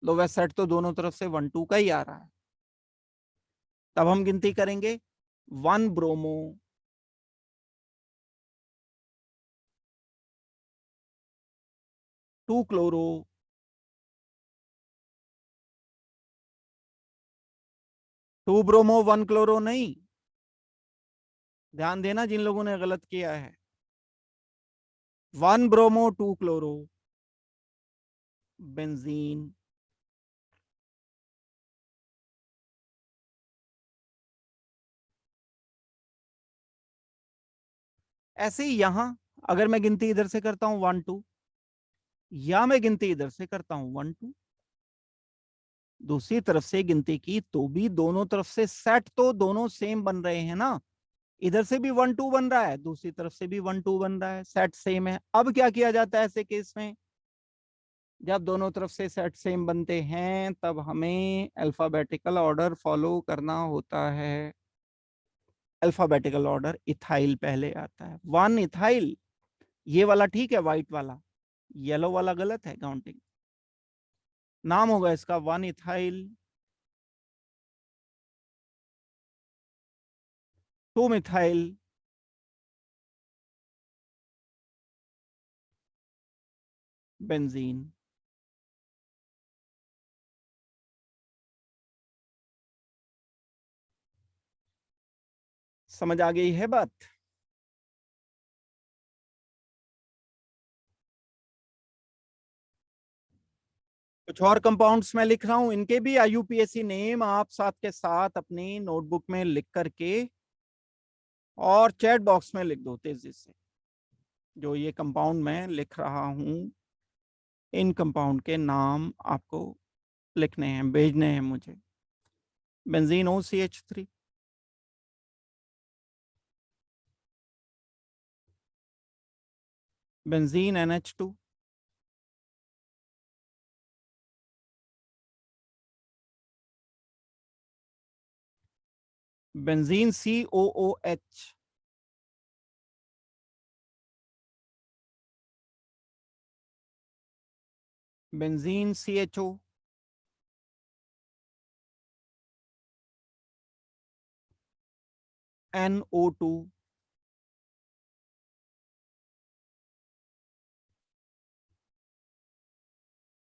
लोवेस्ट सेट तो दोनों तरफ से 1 2 का ही आ रहा है, तब हम गिनती करेंगे 1 ब्रोमो, 2 क्लोरो, 2 ब्रोमो 1 क्लोरो नहीं, ध्यान देना जिन लोगों ने गलत किया है। 1 ब्रोमो 2 क्लोरो बेंजीन। ऐसे ही यहां अगर मैं गिनती इधर से करता हूं 1 2, या मैं गिनती इधर से करता हूं 1 2, दूसरी तरफ से गिनती की तो भी दोनों तरफ से सेट तो दोनों सेम बन रहे हैं ना, इधर से भी 1 2 बन रहा है, दूसरी तरफ से भी 1 2 बन रहा है, सेट सेम है। अब क्या किया जाता है ऐसे केस में? जब दोनों तरफ से सेट सेम बनते हैं तब हमें अल्फाबेटिकल ऑर्डर फॉलो करना होता है। अल्फाबेटिकल ऑर्डर, इथाइल पहले आता है, 1 इथाइल, ये वाला ठीक है, व्हाइट वाला, येलो वाला गलत है काउंटिंग। नाम होगा इसका 1 इथाइल, 2 मिथाइल, बेंजीन। समझ आ गई है बात? कुछ और कंपाउंड्स मैं लिख रहा हूं, इनके भी आईयूपीएसी नेम आप साथ के साथ अपनी नोटबुक में लिख करके और चैट बॉक्स में लिख दो तेजी से। जो ये कंपाउंड मैं लिख रहा हूं, इन कंपाउंड के नाम आपको लिखने हैं, भेजने हैं मुझे। Benzene OCH3, benzene NH2, benzene COOH, benzene CHO, NO2,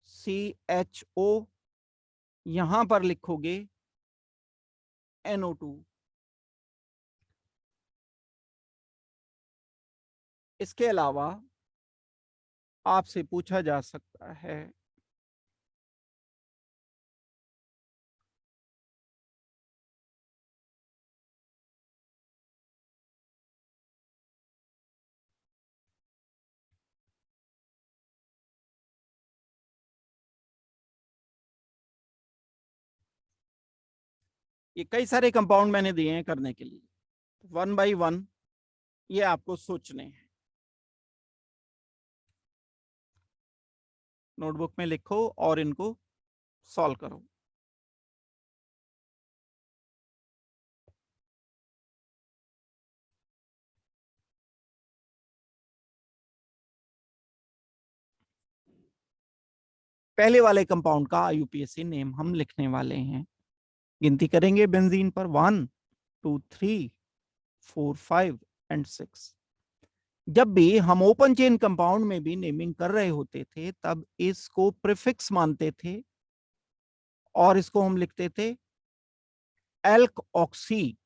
CHO, यहां पर लिखोगे NO2। इसके अलावा आपसे पूछा जा सकता है ये कई सारे कंपाउंड मैंने दिए हैं करने के लिए, 1 by 1 ये आपको सोचने हैं। नोटबुक में लिखो और इनको सॉल्व करो। पहले वाले कंपाउंड का आईयूपीएसी नेम हम लिखने वाले हैं, गिनती करेंगे बेंजीन पर 1 2 3 4 5 एंड 6। जब भी हम ओपन चेन कंपाउंड में भी नेमिंग कर रहे होते थे तब इसको प्रीफिक्स मानते थे और इसको हम लिखते थे एल्क ऑक्सी,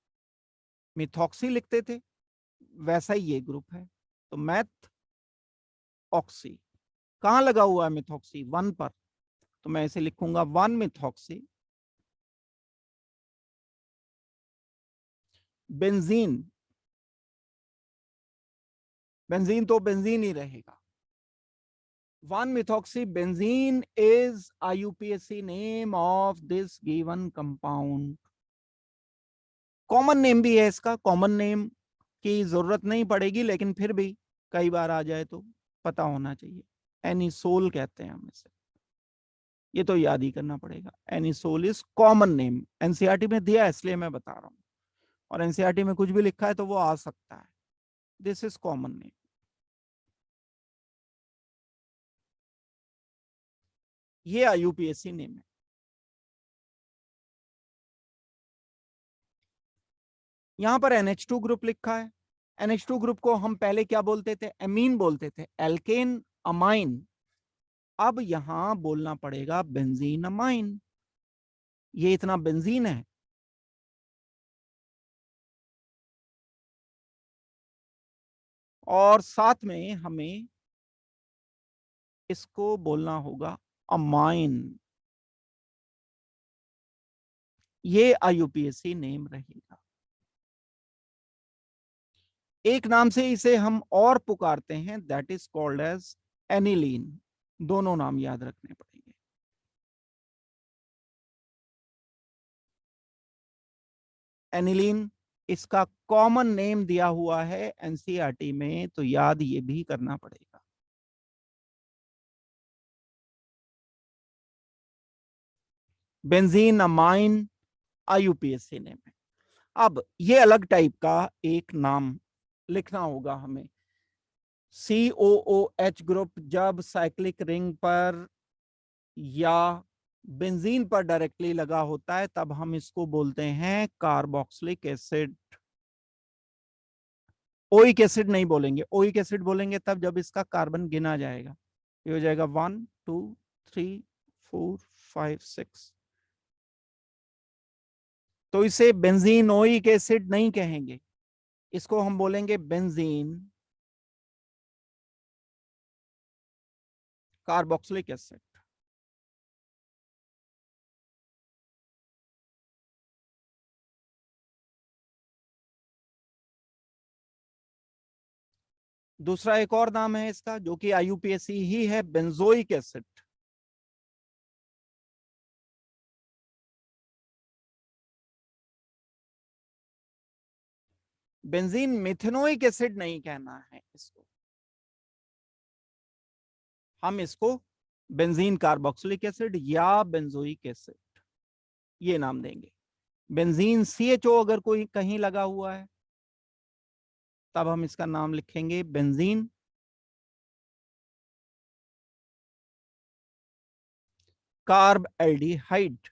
मिथॉक्सी लिखते थे। वैसा ही ये ग्रुप है, तो मैथ ऑक्सी कहां लगा हुआ है? मिथॉक्सी 1 पर, तो मैं इसे लिखूंगा 1 मिथॉक्सी। बेंजीन बेंजीन तो बेंजीन ही रहेगा। 1-methoxy benzene is IUPAC name of this given compound। Common name भी है इसका, कॉमन नेम की जरूरत नहीं पड़ेगी, लेकिन फिर भी कई बार आ जाए तो पता होना चाहिए। एनिसोल कहते हैं हम इसे, ये तो याद ही करना पड़ेगा। Anisole is common name, NCERT में दिया है इसलिए मैं बता रहा हूं, और एनसीईआरटी में कुछ भी लिखा है तो वो आ सकता है। This is common name. ये आईयूपीएसी नेम है। यहां पर NH2 ग्रुप लिखा है। NH2 ग्रुप को हम पहले क्या बोलते थे? एमीन बोलते थे, एल्केन अमाइन। अब यहां बोलना पड़ेगा बेंजीन अमाइन। ये इतना बेंजीन है, और साथ में हमें इसको बोलना होगा अमाइन। ये आईयूपीएसी नेम रहेगा। एक नाम से इसे हम और पुकारते हैं, that is called as aniline. दोनों नाम याद रखने पड़ेंगे। एनिलीन इसका कॉमन नेम दिया हुआ है एनसीईआरटी में, तो याद ये भी करना पड़ेगा। बेंजीन अमाइन आईयूपीएसी नेम है। अब ये अलग टाइप का एक नाम लिखना होगा हमें। COOH ग्रुप जब साइक्लिक रिंग पर या बेंजीन पर डायरेक्टली लगा होता है तब हम इसको बोलते हैं कार्बोक्सिलिक एसिड। ओइक एसिड नहीं बोलेंगे, ओइक एसिड बोलेंगे तब जब इसका कार्बन गिना जाएगा। ये हो जाएगा 1 2 3 4 5 6। तो इसे बेंजीनोइक एसिड नहीं कहेंगे, इसको हम बोलेंगे बेंजीन कार्बोक्सिलिक एसिड। दूसरा एक और नाम है इसका जो कि आईयूपीएसी ही है, benzoic acid. Benzene methanoic acid नहीं कहना है इसको, हम इसको बेंजीन कार्बोक्सिलिक एसिड या बेंजोइक एसिड ये नाम देंगे। बेंजीन CHO अगर कोई कहीं लगा हुआ है तब हम इसका नाम लिखेंगे बेंजीन कार्ब एल्डिहाइड।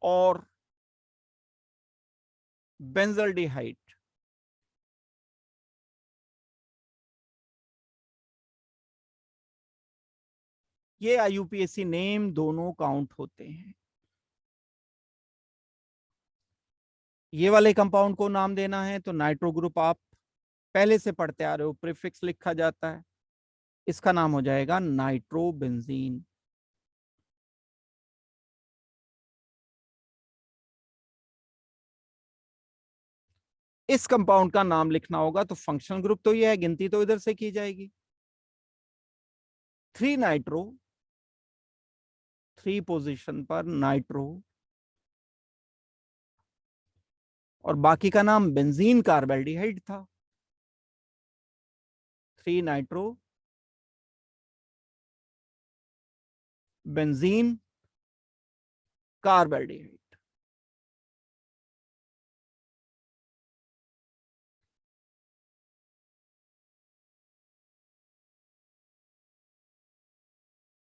और बेंजल्डिहाइड। ये आईयूपीएसी नेम दोनों काउंट होते हैं। ये वाले कंपाउंड को नाम देना है तो नाइट्रो ग्रुप आप पहले से पढ़ते आ रहे हो, प्रीफिक्स लिखा जाता है, इसका नाम हो जाएगा नाइट्रोबेंजीन। इस कंपाउंड का नाम लिखना होगा तो फंक्शनल ग्रुप तो ये है, गिनती तो इधर से की जाएगी। 3 नाइट्रो, 3 पोजीशन पर नाइट्रो, और बाकी का नाम बेंजीन कार्बेल्डिहाइड था। 3 नाइट्रो बेंजीन कार्बेल्डिहाइड।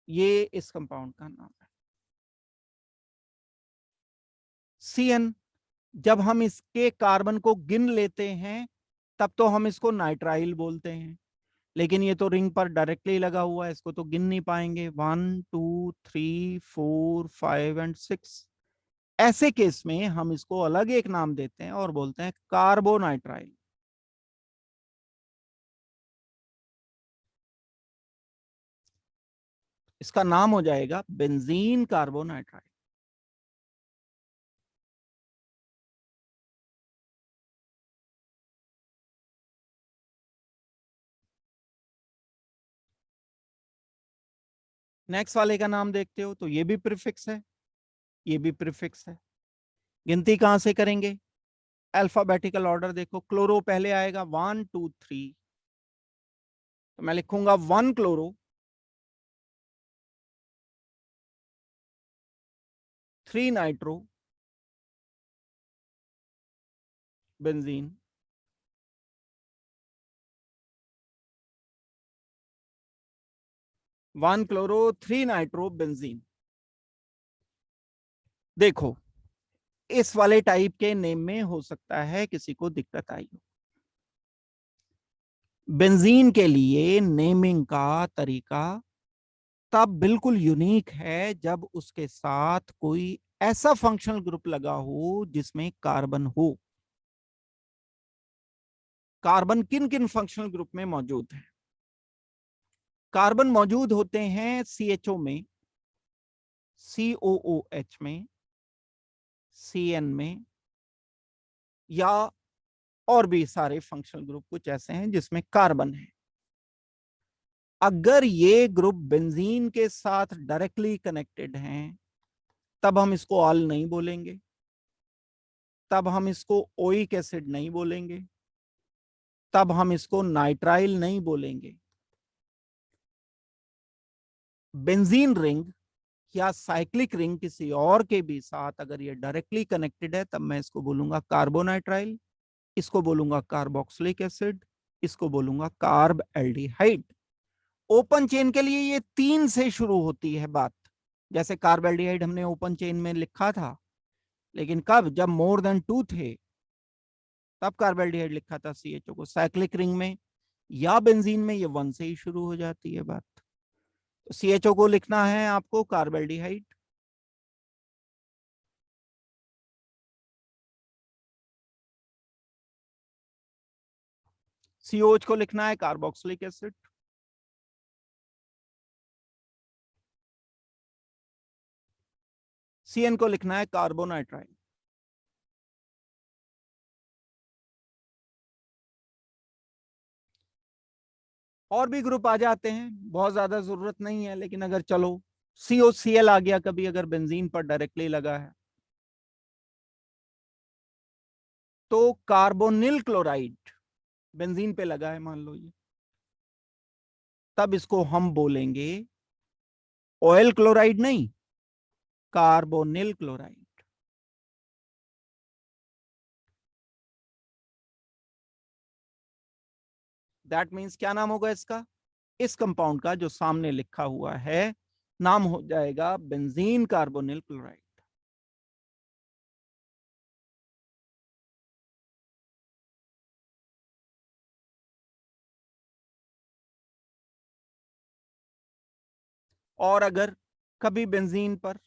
ये इस कंपाउंड का नाम है। CN जब हम इसके कार्बन को गिन लेते हैं तब तो हम इसको नाइट्राइल बोलते हैं, लेकिन ये तो रिंग पर डायरेक्टली लगा हुआ है, इसको तो गिन नहीं पाएंगे। 1 2 3 4 5 एंड 6। ऐसे केस में हम इसको अलग एक नाम देते हैं और बोलते हैं कार्बोनाइट्राइल। इसका नाम हो जाएगा बेंजीन कार्बोनाइट्राइल। नेक्स्ट वाले का नाम देखते हो तो ये भी प्रीफिक्स है, ये भी प्रीफिक्स है। गिनती कहां से करेंगे? अल्फाबेटिकल ऑर्डर देखो, क्लोरो पहले आएगा 1 2 3, तो मैं लिखूंगा 1 chloro, 3 nitro benzene, 1 chloro 3 nitro benzene. देखो, इस वाले टाइप के नेम में हो सकता है किसी को दिक्कत आई हो। बेंजीन के लिए नेमिंग का तरीका तब बिल्कुल यूनिक है जब उसके साथ कोई ऐसा फंक्शनल ग्रुप लगा हो जिसमें कार्बन हो। कार्बन किन किन फंक्शनल ग्रुप में मौजूद है? कार्बन मौजूद होते हैं CHO में, COOH में, CN में, या और भी सारे फंक्शनल ग्रुप कुछ ऐसे हैं जिसमें कार्बन है। अगर ये ग्रुप बेंजीन के साथ डायरेक्टली कनेक्टेड हैं तब हम इसको ऑल नहीं बोलेंगे, तब हम इसको ओइक एसिड नहीं बोलेंगे, तब हम इसको नाइट्राइल नहीं बोलेंगे। बेंजीन रिंग या साइक्लिक रिंग किसी और के भी साथ अगर ये डायरेक्टली कनेक्टेड है तब मैं इसको बोलूंगा कार्बोनाइट्राइल, इसको बोलूंगा कार्बोक्सिलिक एसिड, इसको बोलूंगा कार्ब एल्डिहाइड। ओपन चेन के लिए ये 3 से शुरू होती है बात, जैसे कार्ब एल्डिहाइड हमने ओपन चेन में लिखा था, लेकिन कब? जब मोर देन 2 थे तब कार्ब एल्डिहाइड लिखा था CHO को। साइक्लिक रिंग में या बेंजीन में ये 1 से ही शुरू हो जाती है बात। तो CHO को लिखना है आपको कार्ब एल्डिहाइड, COH को लिखना है कार्बोक्सिलिक एसिड, CN को लिखना है कार्बोनाइट्राइल। और भी ग्रुप आ जाते हैं, बहुत ज्यादा जरूरत नहीं है, लेकिन अगर चलो COCl आ गया कभी अगर बेंजीन पर डायरेक्टली लगा है, तो कार्बोनिल क्लोराइड बेंजीन पे लगा है मान लो ये, तब इसको हम बोलेंगे ऑयल क्लोराइड नहीं, कार्बोनिल क्लोराइड। दैट मीन्स क्या नाम होगा इसका? इस कंपाउंड का जो सामने लिखा हुआ है नाम हो जाएगा बेंजीन कार्बोनिल क्लोराइड। और अगर कभी बेंजीन पर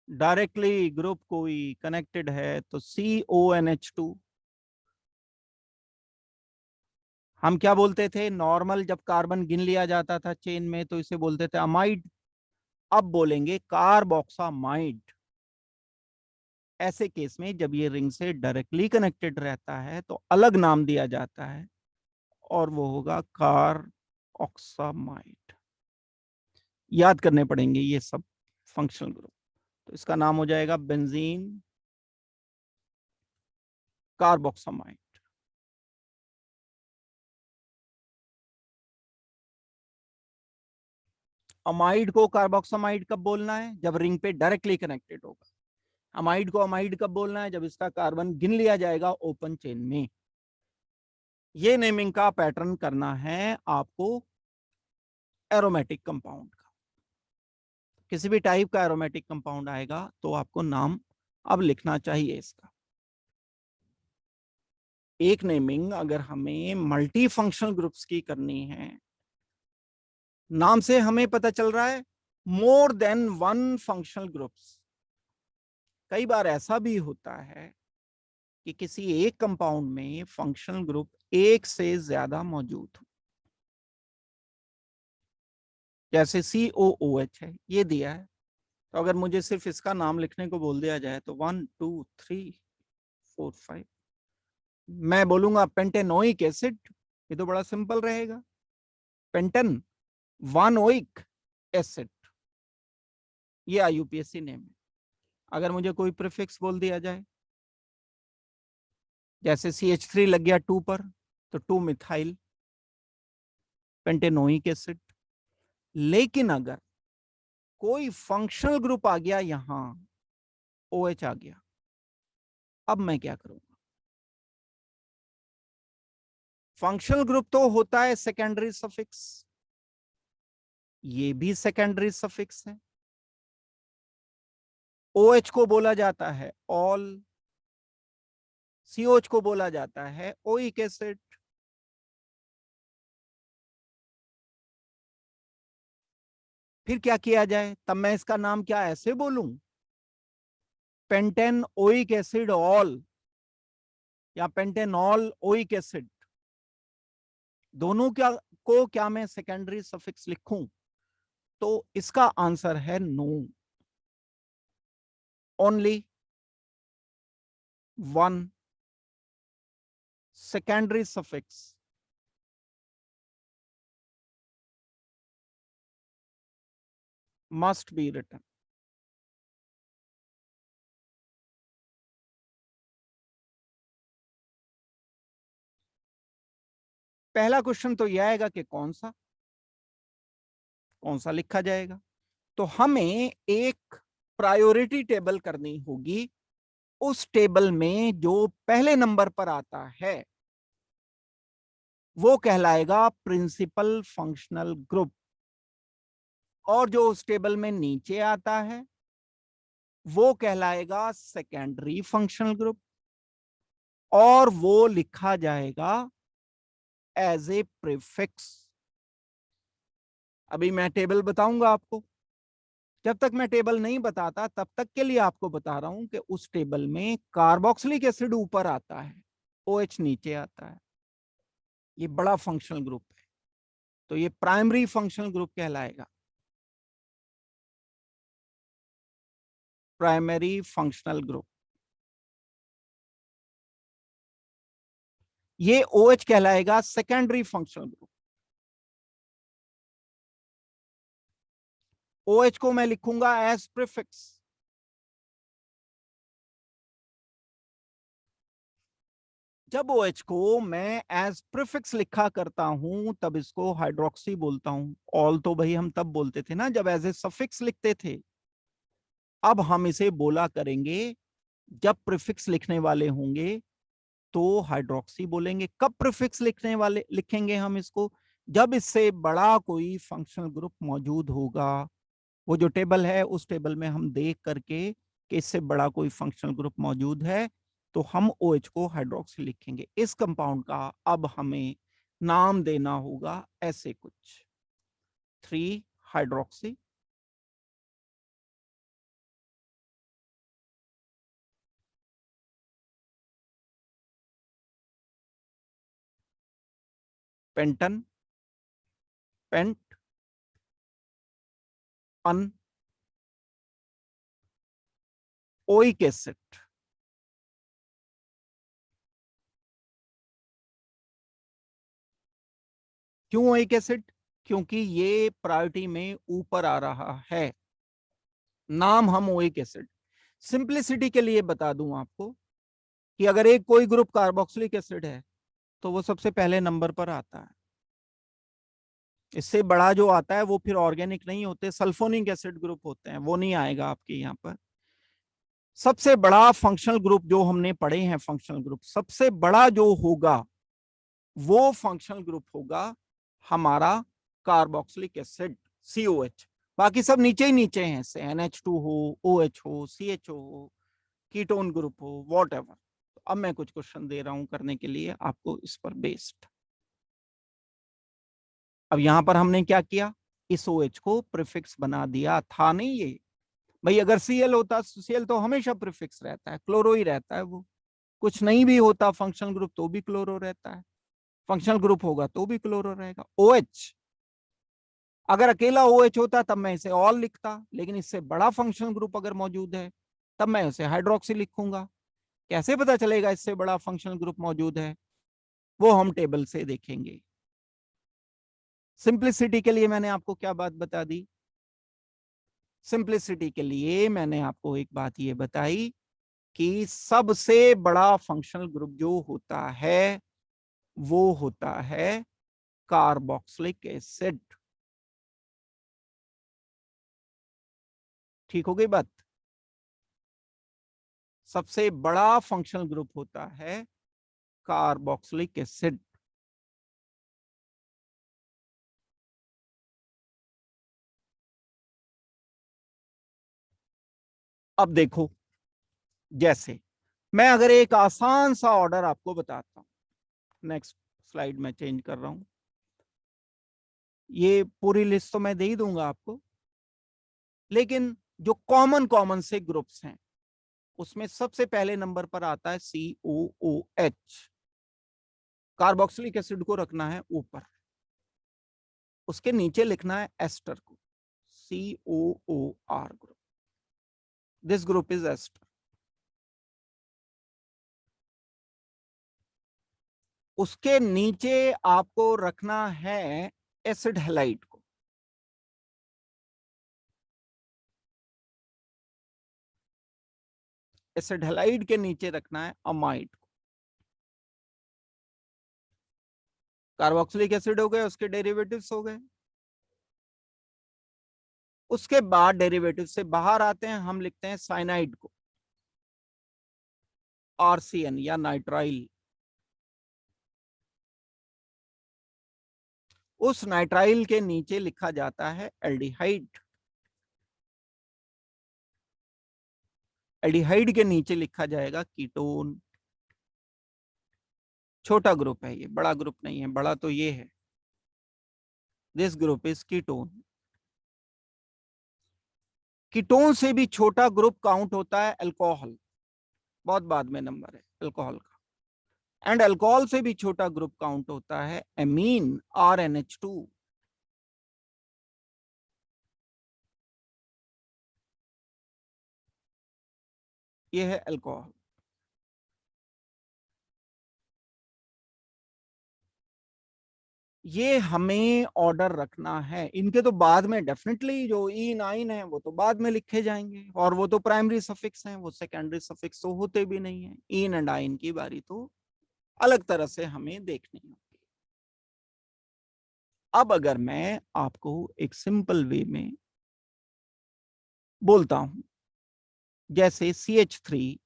डायरेक्टली ग्रुप कोई कनेक्टेड है तो CONH2, हम क्या बोलते थे नॉर्मल, जब कार्बन गिन लिया जाता था चेन में तो इसे बोलते थे अमाइड, अब बोलेंगे कार्बोक्सामाइड। ऐसे केस में जब ये रिंग से डायरेक्टली कनेक्टेड रहता है तो अलग नाम दिया जाता है और वो होगा कार्बोक्सामाइड। याद करने पड़ेंगे ये सब फंक्शनल ग्रुप, तो इसका नाम हो जाएगा बेंजीन कार्बोक्सामाइड। अमाइड को कार्बोक्सामाइड कब बोलना है? जब रिंग पे डायरेक्टली कनेक्टेड होगा। अमाइड को अमाइड कब बोलना है? जब इसका कार्बन गिन लिया जाएगा ओपन चेन में। ये नेमिंग का पैटर्न करना है आपको एरोमेटिक कंपाउंड का। किसी भी टाइप का एरोमेटिक कंपाउंड आएगा तो आपको नाम अब लिखना चाहिए इसका। एक नेमिंग अगर हमें मल्टी फंक्शनल ग्रुप्स की करनी है, नाम से हमें पता चल रहा है मोर देन 1 फंक्शनल ग्रुप्स। कई बार ऐसा भी होता है कि किसी एक कंपाउंड में फंक्शनल ग्रुप एक से ज्यादा मौजूद हो, जैसे COOH है ये दिया है, तो अगर मुझे सिर्फ इसका नाम लिखने को बोल दिया जाए तो 1 2 3 4 5, मैं बोलूंगा पेंटेनोइक एसिड, ये तो बड़ा सिंपल रहेगा। पेंटन 1 ओइक एसिड, ये IUPAC नेम है। अगर मुझे कोई प्रीफिक्स बोल दिया जाए, जैसे CH3 लग गया 2 पर, तो 2 मिथाइल पेंटेनोइक एसिड। लेकिन अगर कोई फंक्शनल ग्रुप आ गया, यहां OH आ गया, अब मैं क्या करूंगा? फंक्शनल ग्रुप तो होता है सेकेंडरी सफिक्स, ये भी सेकेंडरी सफिक्स है। OH को बोला जाता है ऑल, COH को बोला जाता है ओइक एसिड। फिर क्या किया जाए? तब मैं इसका नाम क्या ऐसे बोलूं, पेंटेन ओइक एसिड ऑल, या पेंटेनॉल ओइक एसिड, दोनों को क्या मैं सेकेंडरी सफिक्स लिखूं? तो इसका आंसर है no. Only one secondary suffix must be written. पहला क्वेश्चन तो यह आएगा कि कौन सा लिखा जाएगा। तो हमें एक प्रायोरिटी टेबल करनी होगी। उस टेबल में जो पहले नंबर पर आता है वो कहलाएगा प्रिंसिपल फंक्शनल ग्रुप, और जो उस टेबल में नीचे आता है वो कहलाएगा सेकेंडरी फंक्शनल ग्रुप, और वो लिखा जाएगा एज ए प्रीफिक्स। अभी मैं टेबल बताऊंगा आपको, जब तक मैं टेबल नहीं बताता तब तक के लिए आपको बता रहा हूं कि उस टेबल में कार्बोक्सिलिक एसिड ऊपर आता है, OH नीचे आता है, ये बड़ा फंक्शनल ग्रुप है, तो ये प्राइमरी फंक्शनल ग्रुप कहलाएगा, प्राइमरी फंक्शनल ग्रुप। ये OH कहलाएगा सेकेंडरी फंक्शनल ग्रुप। OH को मैं लिखूंगा एज प्रीफिक्स। जब OH को मैं एज प्रीफिक्स लिखा करता हूं तब इसको हाइड्रोक्सी बोलता हूं। ऑल तो भाई हम तब बोलते थे ना जब एज ए सफिक्स लिखते थे। अब हम इसे बोला करेंगे जब प्रीफिक्स लिखने वाले होंगे तो हाइड्रोक्सी बोलेंगे। कब प्रीफिक्स लिखने वाले लिखेंगे हम इसको? जब इससे बड़ा कोई फंक्शनल ग्रुप मौजूद होगा। वो जो टेबल है उस टेबल में हम देख करके कि इससे बड़ा कोई फंक्शनल ग्रुप मौजूद है तो हम OH को हाइड्रोक्सी लिखेंगे। इस कंपाउंड का अब हमें नाम देना होगा ऐसे कुछ, 3 हाइड्रोक्सी, पेंटन, पेंट, अन, ओइक एसिड। क्यों ओइक एसिड? क्योंकि ये प्रायोरिटी में ऊपर आ रहा है, नाम हम ओइक एसिड। सिंप्लिसिटी के लिए बता दूं आपको कि अगर एक कोई ग्रुप कार्बोक्सिलिक एसिड है तो वो सबसे पहले नंबर पर आता है। इससे बड़ा जो आता है वो फिर ऑर्गेनिक नहीं होते, सल्फोनिक एसिड ग्रुप होते हैं, वो नहीं आएगा आपके यहाँ पर। सबसे बड़ा फंक्शनल ग्रुप जो हमने पढ़े हैं, फंक्शनल ग्रुप सबसे बड़ा जो होगा वो फंक्शनल ग्रुप होगा हमारा कार्बोक्सिलिक एसिड, COH। बाकी सब नीचे ही नीचे हैं, से NH2 हो, OH हो, CHO हो, कीटोन ग्रुप हो, वॉट एवर। तो अब मैं कुछ क्वेश्चन दे रहा हूं करने के लिए आपको इस पर बेस्ड। अब यहां पर हमने क्या किया, इस OH को प्रीफिक्स बना दिया। था नहीं ये भाई, अगर Cl होता, Cl तो हमेशा प्रीफिक्स रहता है, क्लोरो ही रहता है वो। कुछ नहीं भी होता फंक्शनल ग्रुप तो भी क्लोरो रहता है, फंक्शनल ग्रुप होगा तो भी क्लोरो रहेगा। OH, अगर अकेला OH होता तब मैं इसे ऑल लिखता, लेकिन इससे बड़ा फंक्शनल ग्रुप अगर मौजूद है तब मैं इसे हाइड्रोक्सी लिखूंगा। कैसे पता चलेगा इससे बड़ा फंक्शनल ग्रुप मौजूद है? वो हम टेबल से देखेंगे। सिंप्लिसिटी के लिए मैंने आपको क्या बात बता दी सिंप्लिसिटी के लिए मैंने आपको एक बात ये बताई कि सबसे बड़ा फंक्शनल ग्रुप जो होता है वो होता है कार्बोक्सिलिक एसिड। ठीक हो गई बात? सबसे बड़ा फंक्शनल ग्रुप होता है कार्बोक्सिलिक एसिड। अब देखो, जैसे मैं अगर एक आसान सा ऑर्डर आपको बताता हूं, नेक्स्ट स्लाइड में चेंज कर रहा हूं, ये पूरी लिस्ट तो मैं दे ही दूंगा आपको, लेकिन जो कॉमन कॉमन से ग्रुप्स हैं उसमें सबसे पहले नंबर पर आता है COOH। कार्बोक्सिलिक एसिड को रखना है ऊपर, उसके नीचे लिखना है एस्टर को, COOR group. This group is ester. उसके नीचे आपको रखना है एसिड हैलाइड को, एसिड हैलाइड के नीचे रखना है अमाइड को। कार्बोक्सिलिक एसिड हो गए, उसके डेरिवेटिव्स हो गए। उसके बाद डेरिवेटिव से बाहर आते हैं, हम लिखते हैं साइनाइड को, RCN या नाइट्राइल। उस नाइट्राइल के नीचे लिखा जाता है एल्डिहाइड। एल्डिहाइड के नीचे लिखा जाएगा कीटोन। छोटा ग्रुप है ये, बड़ा ग्रुप नहीं है, बड़ा तो ये है। This group is ketone. Ketone से भी छोटा ग्रुप काउंट होता है अल्कोहल, बहुत बाद में नंबर है अल्कोहल का। एंड अल्कोहल से भी छोटा ग्रुप काउंट होता है एमीन, RNH2। ये है अल्कोहल। ये हमें ऑर्डर रखना है, इनके तो बाद में डेफिनेटली जो E9 है वो तो बाद में लिखे जाएंगे, और वो तो प्राइमरी सफिक्स हैं, वो सेकेंडरी सफिक्स तो होते भी नहीं है। इन एंड आइन की बारी तो अलग तरह से हमें देखनी होगी। अब अगर मैं आपको एक सिंपल वे में बोलता हूं, जैसे CH3।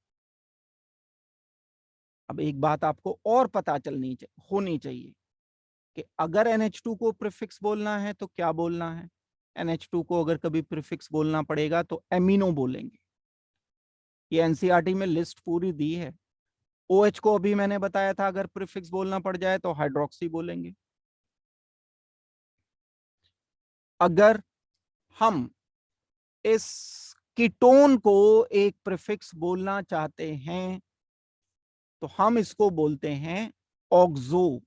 अब एक बात आपको और पता चलनी होनी चाहिए कि अगर NH2 को प्रीफिक्स बोलना है तो क्या बोलना है। NH2 को अगर कभी प्रीफिक्स बोलना पड़ेगा तो एमिनो बोलेंगे। ये एनसीईआरटी में लिस्ट पूरी दी है। OH को अभी मैंने बताया था, अगर प्रीफिक्स बोलना पड़ जाए तो हाइड्रोक्सी बोलेंगे। अगर हम इस कीटोन को एक प्रीफिक्स बोलना चाहते हैं तो हम इसको बोलते हैं ऑक्सो।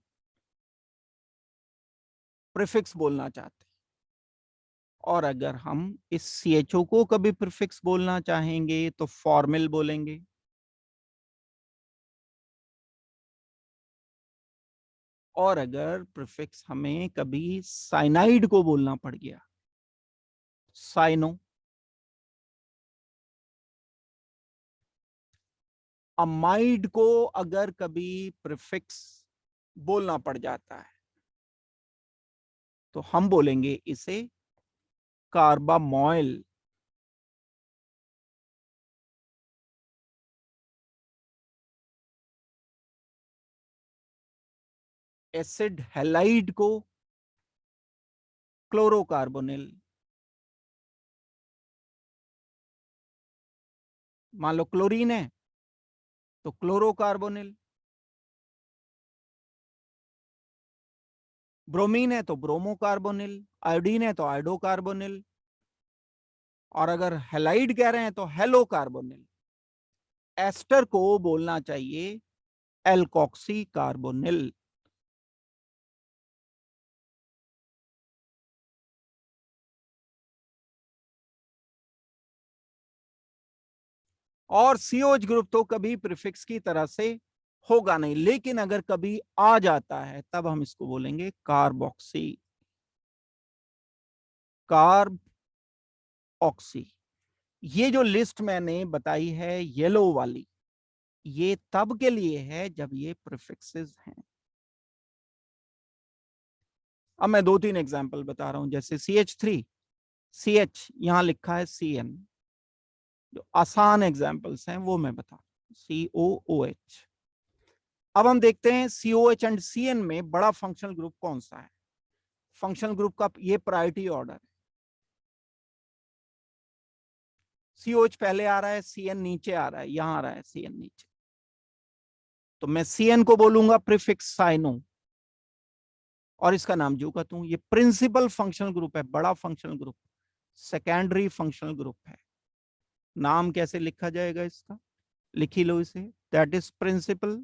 प्रीफिक्स बोलना चाहते हैं। और अगर हम इस CHO को कभी प्रीफिक्स बोलना चाहेंगे तो फॉर्मिल बोलेंगे। और अगर प्रीफिक्स हमें कभी साइनाइड को बोलना पड़ गया, साइनो। अमाइड को अगर कभी प्रीफिक्स बोलना पड़ जाता है तो हम बोलेंगे इसे कार्बामोइल। एसिड हैलाइड को क्लोरोकार्बोनिल। मान लो क्लोरीन है तो क्लोरोकार्बोनिल, ब्रोमीन है तो ब्रोमोकार्बोनिल, आयोडीन है तो आयोडोकार्बोनिल, और अगर हैलाइड कह रहे हैं तो हेलोकार्बोनिल। एस्टर को बोलना चाहिए एल्कोक्सी कार्बोनिल। और COH ग्रुप तो कभी प्रीफिक्स की तरह से होगा नहीं, लेकिन अगर कभी आ जाता है तब हम इसको बोलेंगे कार्बोक्सी। Carb oxy. ये जो लिस्ट मैंने बताई है येलो वाली, ये तब के लिए है जब ये प्रीफिक्सेस हैं। अब मैं 2-3 एग्जांपल बता रहा हूं, जैसे CH3, CH यहां लिखा है CN। जो आसान एग्जांपल्स हैं वो मैं बता रहा हूं, COOH। अब हम देखते हैं COH एंड CN में बड़ा फंक्शनल ग्रुप कौन सा है। फंक्शनल ग्रुप का ये प्रायोरिटी ऑर्डर है। COH पहले आ रहा है, CN नीचे आ रहा है, यहां आ रहा है CN नीचे। तो मैं CN को बोलूंगा प्रीफिक्स साइनो, और इसका नाम जो का तू। ये प्रिंसिपल फंक्शनल ग्रुप है, बड़ा functional group. Secondary functional group है। नाम कैसे लिखा जाएगा इसका, लिखी लो इसे, that is principal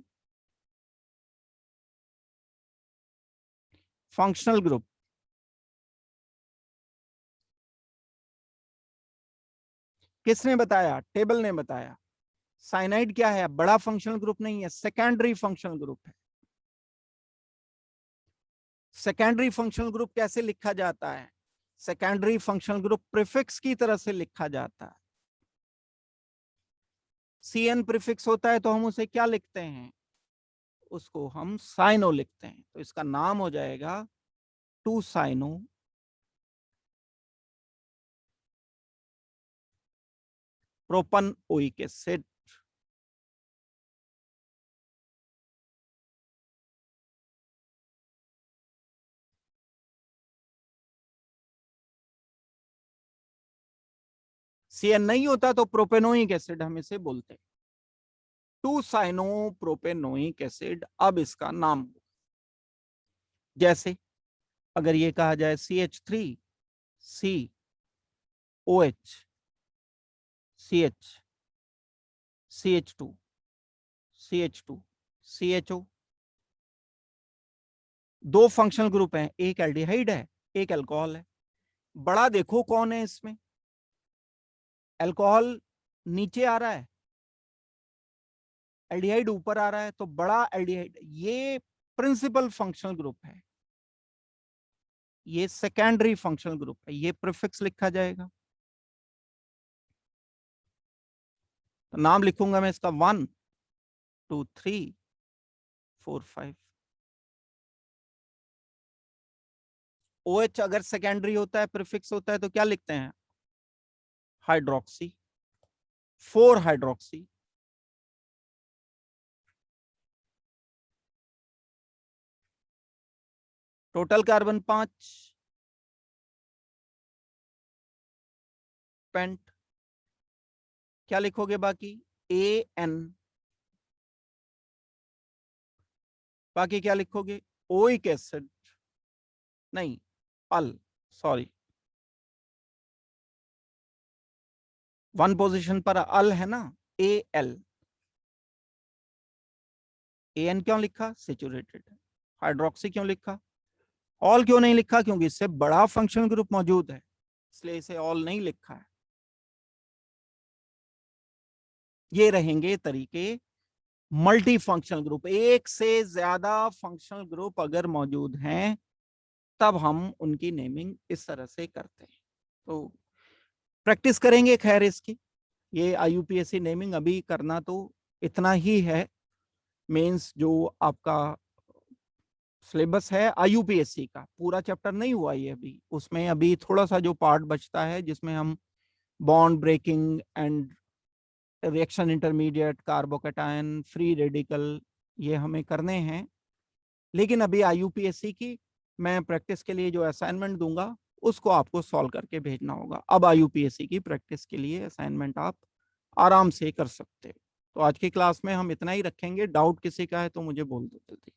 functional group. किसने बताया, टेबल ने बताया। साइनाइड क्या है, बड़ा फंक्शनल ग्रुप नहीं है, सेकेंडरी फंक्शनल ग्रुप है। सेकेंडरी फंक्शनल ग्रुप कैसे लिखा जाता है, सेकेंडरी फंक्शनल ग्रुप प्रीफिक्स की तरह से लिखा जाता है। CN प्रीफिक्स होता है तो हम उसे क्या लिखते हैं, उसको हम साइनो लिखते हैं। तो इसका नाम हो जाएगा 2 साइनो प्रोपन ओइक एसिड। CN नहीं होता तो प्रोपेनोइक एसिड हम इसे बोलते हैं, 2 साइनो प्रोपेनोइक एसिड। अब इसका नाम, जैसे अगर ये कहा जाए CH3 COH CH CH2 CH2 CHO, दो फंक्शनल ग्रुप हैं, एक एल्डिहाइड है एक अल्कोहल है। बड़ा देखो कौन है इसमें, अल्कोहल नीचे आ रहा है, एल्डिहाइड ऊपर आ रहा है, तो बड़ा एल्डिहाइड ये प्रिंसिपल फंक्शनल ग्रुप है, ये सेकेंडरी फंक्शनल ग्रुप है, ये प्रीफिक्स लिखा जाएगा। तो नाम लिखूंगा मैं इसका 1 2 3 4 5। OH अगर सेकेंडरी होता है, प्रीफिक्स होता है, तो क्या लिखते हैं, hydroxy, 4 hydroxy. Total carbon 5, pent. क्या लिखोगे बाकी, AN। बाकी क्या लिखोगे, ओइक एसिड, नहीं अल, सॉरी 1 पोजीशन पर अल है ना, AL। AN क्यों लिखा, सेचुरेटेड है। हाइड्रोक्सी क्यों लिखा, ऑल क्यों नहीं लिखा, क्योंकि इससे बड़ा फंक्शनल ग्रुप मौजूद है, इसलिए इसे ऑल नहीं लिखा है। ये रहेंगे तरीके मल्टी फंक्शनल ग्रुप, एक से ज्यादा फंक्शनल ग्रुप अगर मौजूद हैं तब हम उनकी नेमिंग इस तरह से करते हैं। तो प्रैक्टिस करेंगे खैर इसकी, ये IUPAC नेमिंग अभी करना तो इतना ही है। मेंस जो आपका सिलेबस है IUPAC का, पूरा चैप्टर नहीं हुआ ये अभी, उसमें अभी थोड़ा सा जो पार्ट बचता है जिसमें हम bond breaking and reaction intermediate, carbocation, free radical, ये हमें करने हैं। लेकिन अभी IUPAC की मैं प्रैक्टिस के लिए जो असाइनमेंट दूंगा उसको आपको सॉल्व करके भेजना होगा। अब IUPAC की प्रैक्टिस के लिए असाइनमेंट आप आराम से कर सकते हो। तो आज की क्लास में हम इतना ही रखेंगे, डाउट किसी का है तो मुझे बोल दो जल्दी।